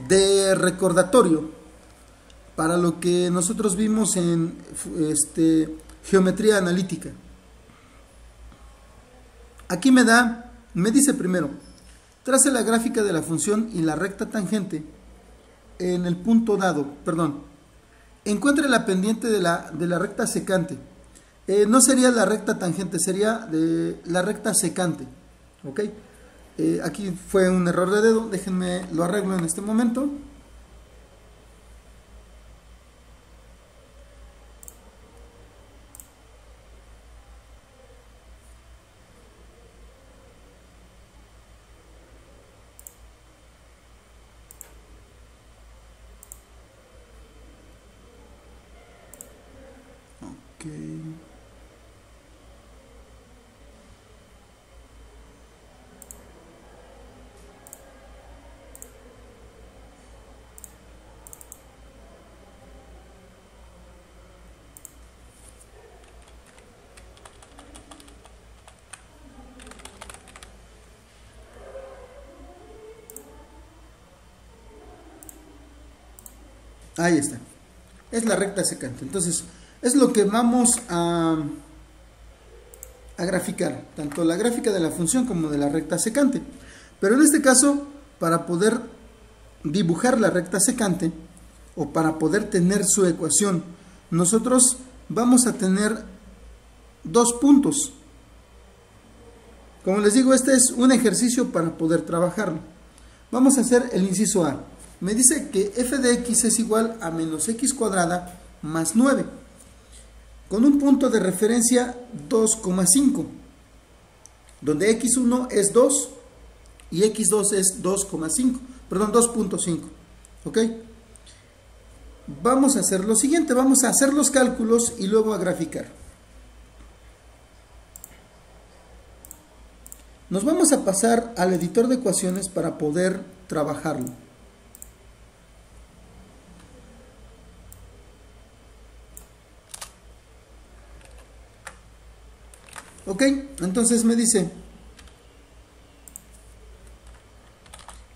de recordatorio para lo que nosotros vimos en geometría analítica. Aquí me dice primero, trace la gráfica de la función y la recta tangente en el punto dado, encuentre la pendiente de la recta secante. No sería la recta tangente, sería de la recta secante. ¿Ok? Aquí fue un error de dedo, déjenme lo arreglo en este momento. Ahí está. Es la recta secante. Entonces, es lo que vamos a graficar. Tanto la gráfica de la función como de la recta secante. Pero en este caso, para poder dibujar la recta secante, o para poder tener su ecuación, nosotros vamos a tener dos puntos. Como les digo, este es un ejercicio para poder trabajarlo. Vamos a hacer el inciso A. Me dice que f de x es igual a menos x cuadrada más 9, con un punto de referencia 2,5, donde x1 es 2 y x2 es 2,5. ¿Ok? Vamos a hacer lo siguiente, vamos a hacer los cálculos y luego a graficar. Nos vamos a pasar al editor de ecuaciones para poder trabajarlo. Ok, entonces me dice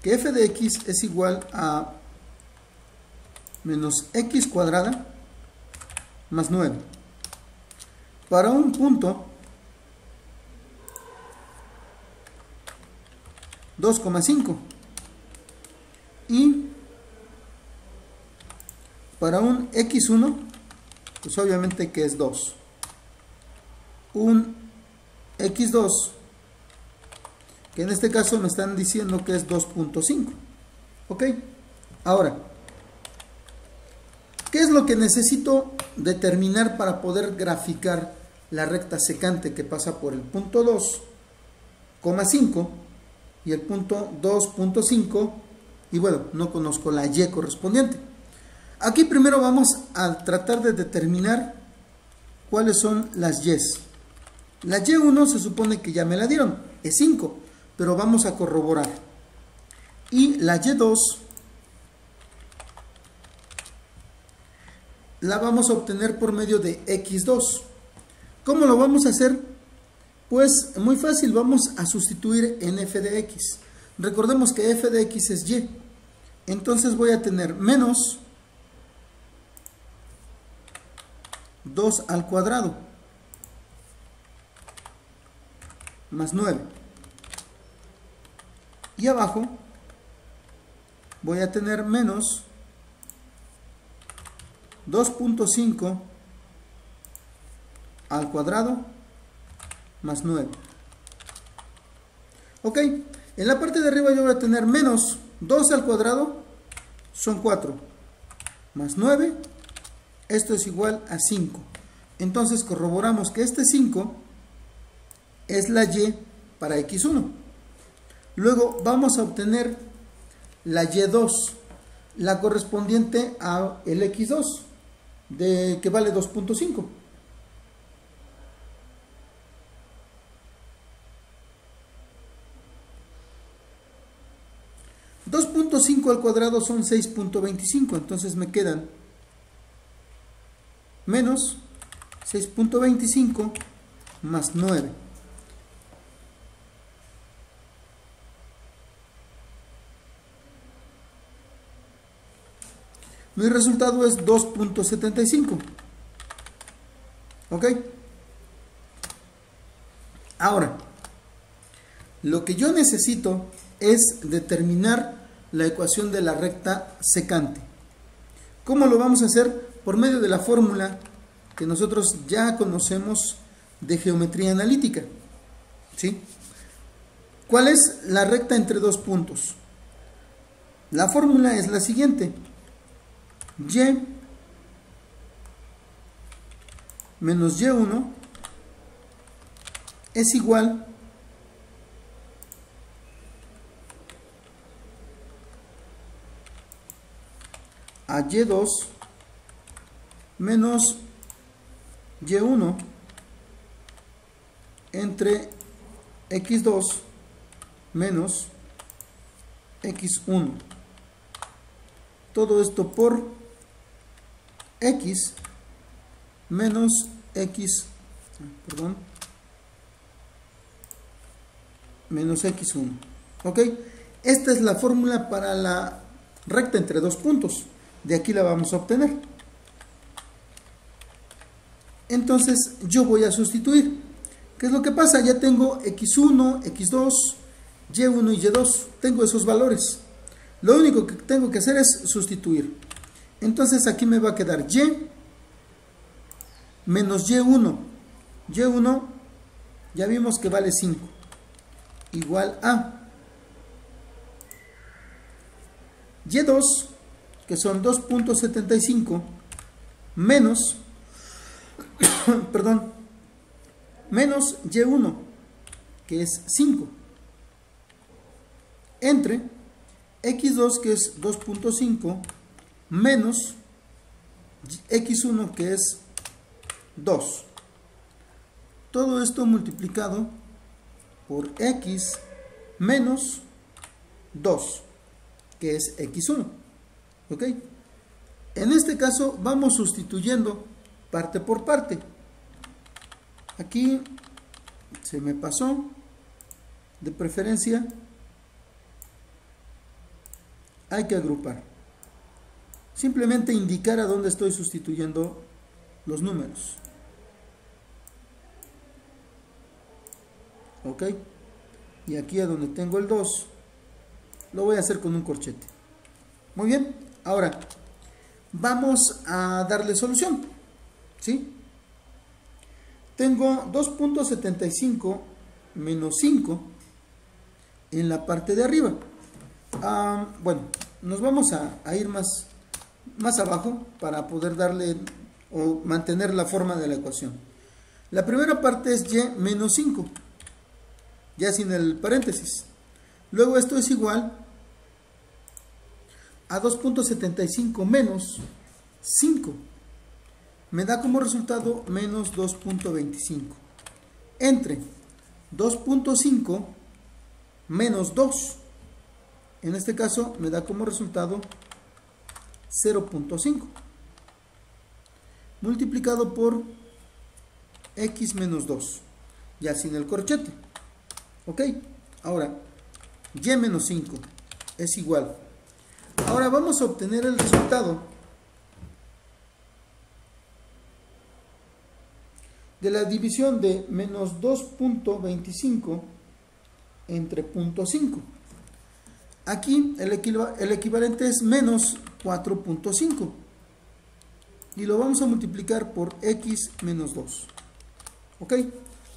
que f de x es igual a menos x cuadrada más 9. Para un punto 2,5 y para un x1 pues obviamente que es 2, un x2 que en este caso me están diciendo que es 2.5. ok, ahora ¿qué es lo que necesito determinar para poder graficar la recta secante que pasa por el punto 2,5 y el punto 2.5? Y bueno, no conozco la y correspondiente. Aquí primero vamos a tratar de determinar cuáles son las y's. La y1 se supone que ya me la dieron, es 5, pero vamos a corroborar. Y la y2 la vamos a obtener por medio de x2. ¿Cómo lo vamos a hacer? Pues muy fácil, vamos a sustituir en f de x. Recordemos que f de x es y. Entonces voy a tener menos 2 al cuadrado más 9. Y abajo voy a tener menos 2.5 al cuadrado más 9. ok, en la parte de arriba yo voy a tener menos 2 al cuadrado son 4 más 9, esto es igual a 5. Entonces corroboramos que este 5 es la y para x1. Luego vamos a obtener la y2, la correspondiente a el x2, que vale 2.5. .5 al cuadrado son 6.25, entonces me quedan menos 6.25 más 9. Mi resultado es 2.75. ok, ahora lo que yo necesito es determinar la ecuación de la recta secante. ¿Cómo lo vamos a hacer? Por medio de la fórmula que nosotros ya conocemos de geometría analítica. ¿Sí? ¿Cuál es la recta entre dos puntos? La fórmula es la siguiente: y menos y1 es igual a y2 menos y1 entre x2 menos x1. Todo esto por x menos menos x1. ok, esta es la fórmula para la recta entre dos puntos. De aquí la vamos a obtener. Entonces yo voy a sustituir. ¿Qué es lo que pasa? Ya tengo x1, x2, y1 y y2. Tengo esos valores. Lo único que tengo que hacer es sustituir. Entonces aquí me va a quedar y menos y1. y1 ya vimos que vale 5. Igual a y2, que son 2.75, menos, menos y1, que es 5, entre x2, que es 2.5, menos x1, que es 2. Todo esto multiplicado por x menos 2, que es x1. ¿Ok? En este caso vamos sustituyendo parte por parte. Aquí se me pasó, de preferencia hay que agrupar. simplemente indicar a dónde estoy sustituyendo los números. Ok, y aquí a donde tengo el 2 lo voy a hacer con un corchete. Muy bien, ahora vamos a darle solución, ¿sí? Tengo 2.75 menos 5 en la parte de arriba. Bueno, nos vamos a ir más abajo para poder darle o mantener la forma de la ecuación. La primera parte es y menos 5, ya sin el paréntesis. Luego esto es igual a 2.75 menos 5. Me da como resultado menos 2.25. Entre 2.5 menos 2. En este caso me da como resultado 0.5. Multiplicado por x menos 2. Ya sin el corchete. Ok. Ahora, y menos 5 es igual. Ahora vamos a obtener el resultado de la división de menos 2.25 entre 0.5. Aquí el equivalente es menos 4.5 y lo vamos a multiplicar por x menos 2. Ok,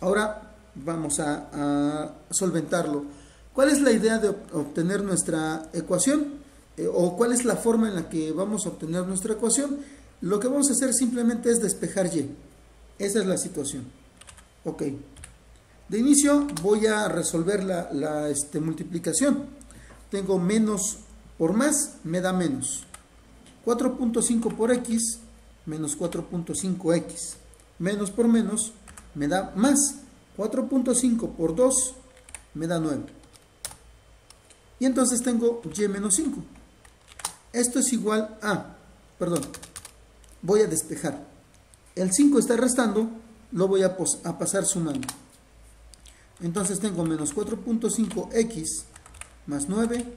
ahora vamos a solventarlo. ¿Cuál es la idea de obtener nuestra ecuación? ¿O cuál es la forma en la que vamos a obtener nuestra ecuación? Lo que vamos a hacer simplemente es despejar y. Esa es la situación. Ok. De inicio voy a resolver la multiplicación. Tengo menos por más, me da menos. 4.5 por x, menos 4.5x. Menos por menos, me da más. 4.5 por 2, me da 9. Y entonces tengo y menos 5. Esto es igual a, voy a despejar. El 5 está restando, lo voy a pasar sumando. Entonces tengo menos 4.5x más 9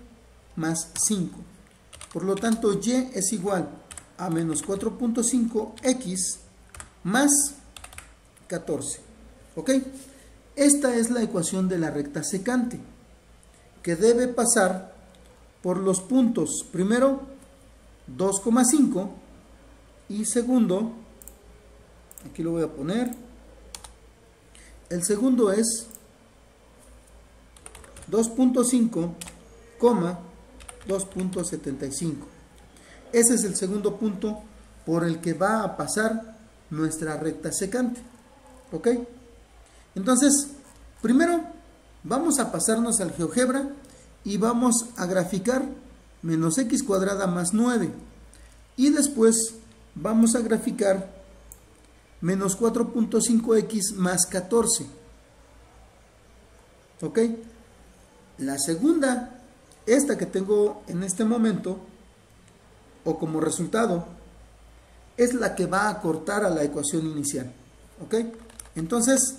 más 5. Por lo tanto, y es igual a menos 4.5x más 14. ¿Ok? Esta es la ecuación de la recta secante, que debe pasar por los puntos, primero, 2,5 y segundo, aquí lo voy a poner, el segundo es 2.5, 2.75. Ese es el segundo punto por el que va a pasar nuestra recta secante. ¿Ok? Entonces, primero vamos a pasarnos al GeoGebra y vamos a graficar menos x cuadrada más 9. Y después vamos a graficar menos 4.5x más 14. ¿Ok? La segunda, esta que tengo en este momento, o como resultado, es la que va a cortar a la ecuación inicial. ¿Ok? Entonces,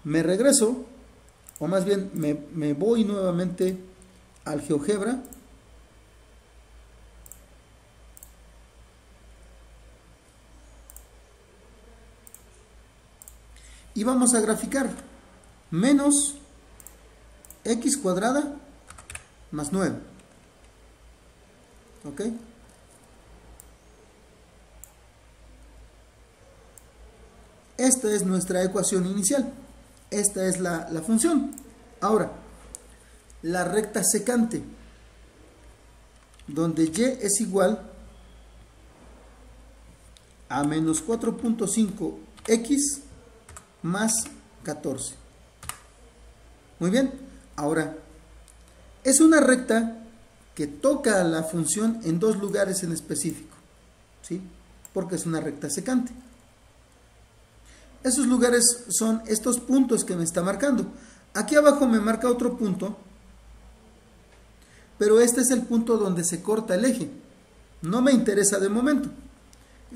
me regreso, o más bien me voy nuevamente al GeoGebra. Y vamos a graficar menos x cuadrada más 9. ¿Ok? Esta es nuestra ecuación inicial. Esta es la función. Ahora, la recta secante, donde y es igual a menos 4.5x más 14. Muy bien, ahora, es una recta que toca a la función en dos lugares en específico, ¿sí? Porque es una recta secante. Esos lugares son estos puntos que me está marcando. Aquí abajo me marca otro punto, pero este es el punto donde se corta el eje. No me interesa de momento.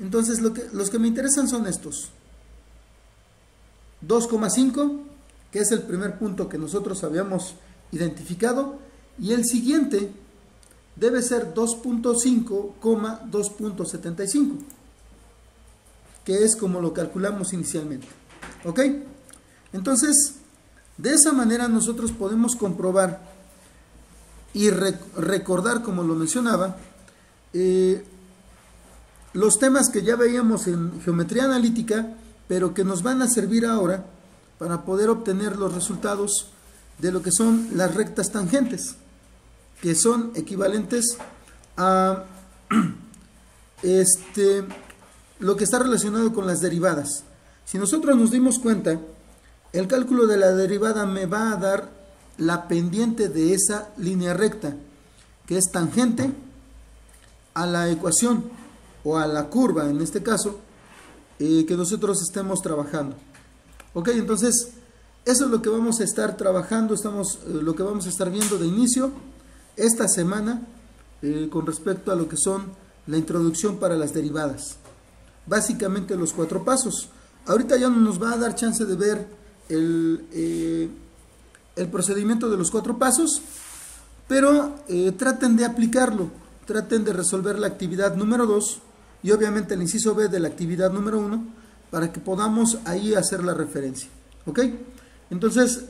Entonces los que me interesan son estos. 2,5, que es el primer punto que nosotros habíamos identificado, y el siguiente debe ser 2.5, 2.75, que es como lo calculamos inicialmente. ¿Ok? Entonces, de esa manera nosotros podemos comprobar y recordar, como lo mencionaba, los temas que ya veíamos en geometría analítica, pero que nos van a servir ahora para poder obtener los resultados de lo que son las rectas tangentes, que son equivalentes a lo que está relacionado con las derivadas. Si nosotros nos dimos cuenta, el cálculo de la derivada me va a dar la pendiente de esa línea recta, que es tangente a la ecuación o a la curva, en este caso, que nosotros estemos trabajando. Ok, entonces eso es lo que vamos a estar trabajando, lo que vamos a estar viendo de inicio esta semana con respecto a lo que son la introducción para las derivadas. Básicamente los 4 pasos. Ahorita ya no nos va a dar chance de ver el procedimiento de los 4 pasos, pero traten de aplicarlo, traten de resolver la actividad número 2 y obviamente el inciso B de la actividad número 1 para que podamos ahí hacer la referencia. ¿Ok? Entonces,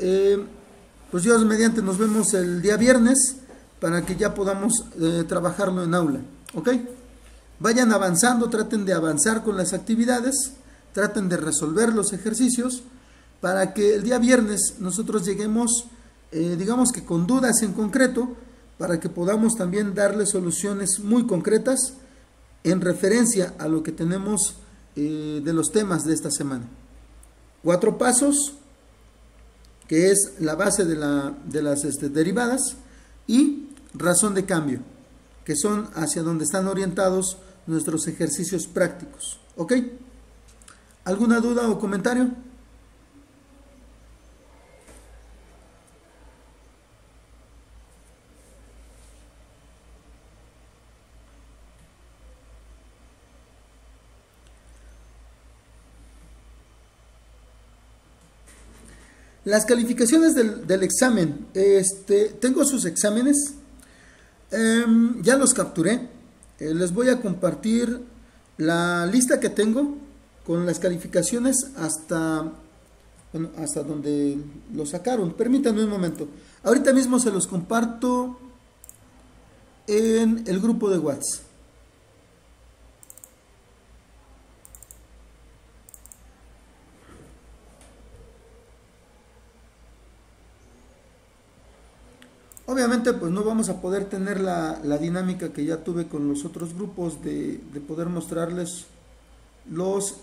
pues Dios mediante nos vemos el día viernes para que ya podamos trabajarlo en aula. ¿Ok? Vayan avanzando, traten de avanzar con las actividades, traten de resolver los ejercicios para que el día viernes nosotros lleguemos, digamos que con dudas en concreto, para que podamos también darle soluciones muy concretas en referencia a lo que tenemos de los temas de esta semana. 4 pasos, que es la base de las derivadas, y razón de cambio, que son hacia donde están orientados nuestros ejercicios prácticos. ¿Ok? ¿Alguna duda o comentario? Las calificaciones del examen, tengo sus exámenes, ya los capturé, les voy a compartir la lista que tengo con las calificaciones hasta donde lo sacaron. Permítanme un momento, ahorita mismo se los comparto en el grupo de WhatsApp. Obviamente pues no vamos a poder tener la dinámica que ya tuve con los otros grupos de poder mostrarles los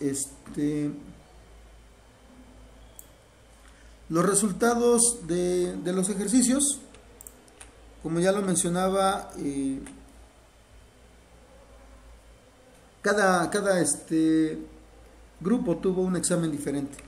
resultados de los ejercicios. Como ya lo mencionaba, cada grupo tuvo un examen diferente.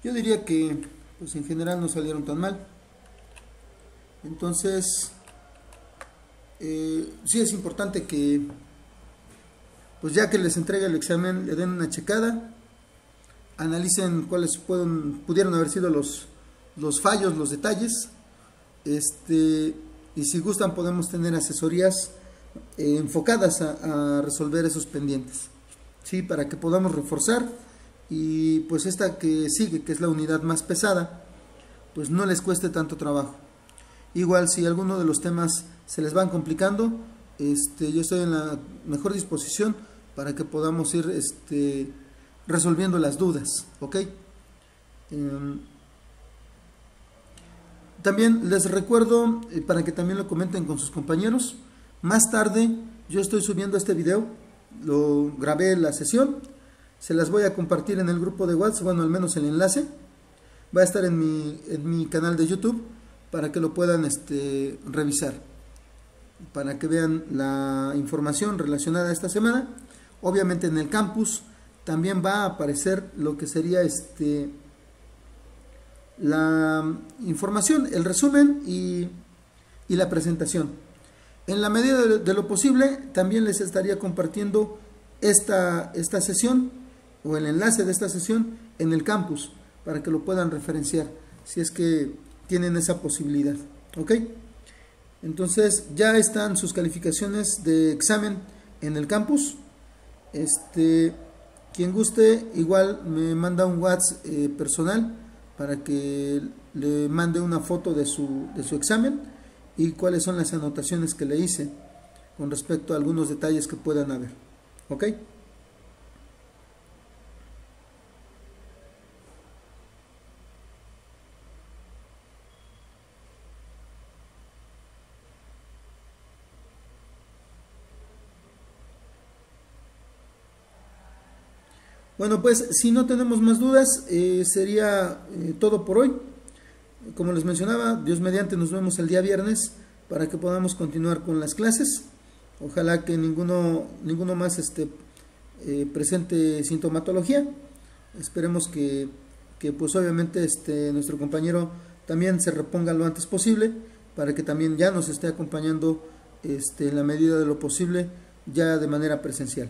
Yo diría que pues en general no salieron tan mal. Entonces sí es importante que pues ya que les entregue el examen le den una checada, analicen cuáles pudieron haber sido los fallos, los detalles, y si gustan podemos tener asesorías enfocadas a resolver esos pendientes, ¿sí? Para que podamos reforzar y pues esta que sigue, que es la unidad más pesada, pues no les cueste tanto trabajo. Igual si alguno de los temas se les van complicando, yo estoy en la mejor disposición para que podamos ir resolviendo las dudas, ¿ok? También les recuerdo, para que también lo comenten con sus compañeros, más tarde yo estoy subiendo este video, lo grabé en la sesión, se las voy a compartir en el grupo de WhatsApp, bueno, al menos el enlace va a estar en mi canal de YouTube para que lo puedan revisar, para que vean la información relacionada a esta semana. Obviamente en el campus también va a aparecer lo que sería la información, el resumen y y la presentación. En la medida de lo posible, también les estaría compartiendo esta sesión o el enlace de esta sesión en el campus para que lo puedan referenciar si es que tienen esa posibilidad. ¿Ok? Entonces ya están sus calificaciones de examen en el campus. Quien guste igual me manda un WhatsApp personal para que le mande una foto de su examen y cuáles son las anotaciones que le hice con respecto a algunos detalles que puedan haber. ¿Ok? Bueno, pues si no tenemos más dudas, sería todo por hoy. Como les mencionaba, Dios mediante nos vemos el día viernes para que podamos continuar con las clases. Ojalá que ninguno más presente sintomatología. Esperemos que pues obviamente nuestro compañero también se reponga lo antes posible para que también ya nos esté acompañando en la medida de lo posible ya de manera presencial.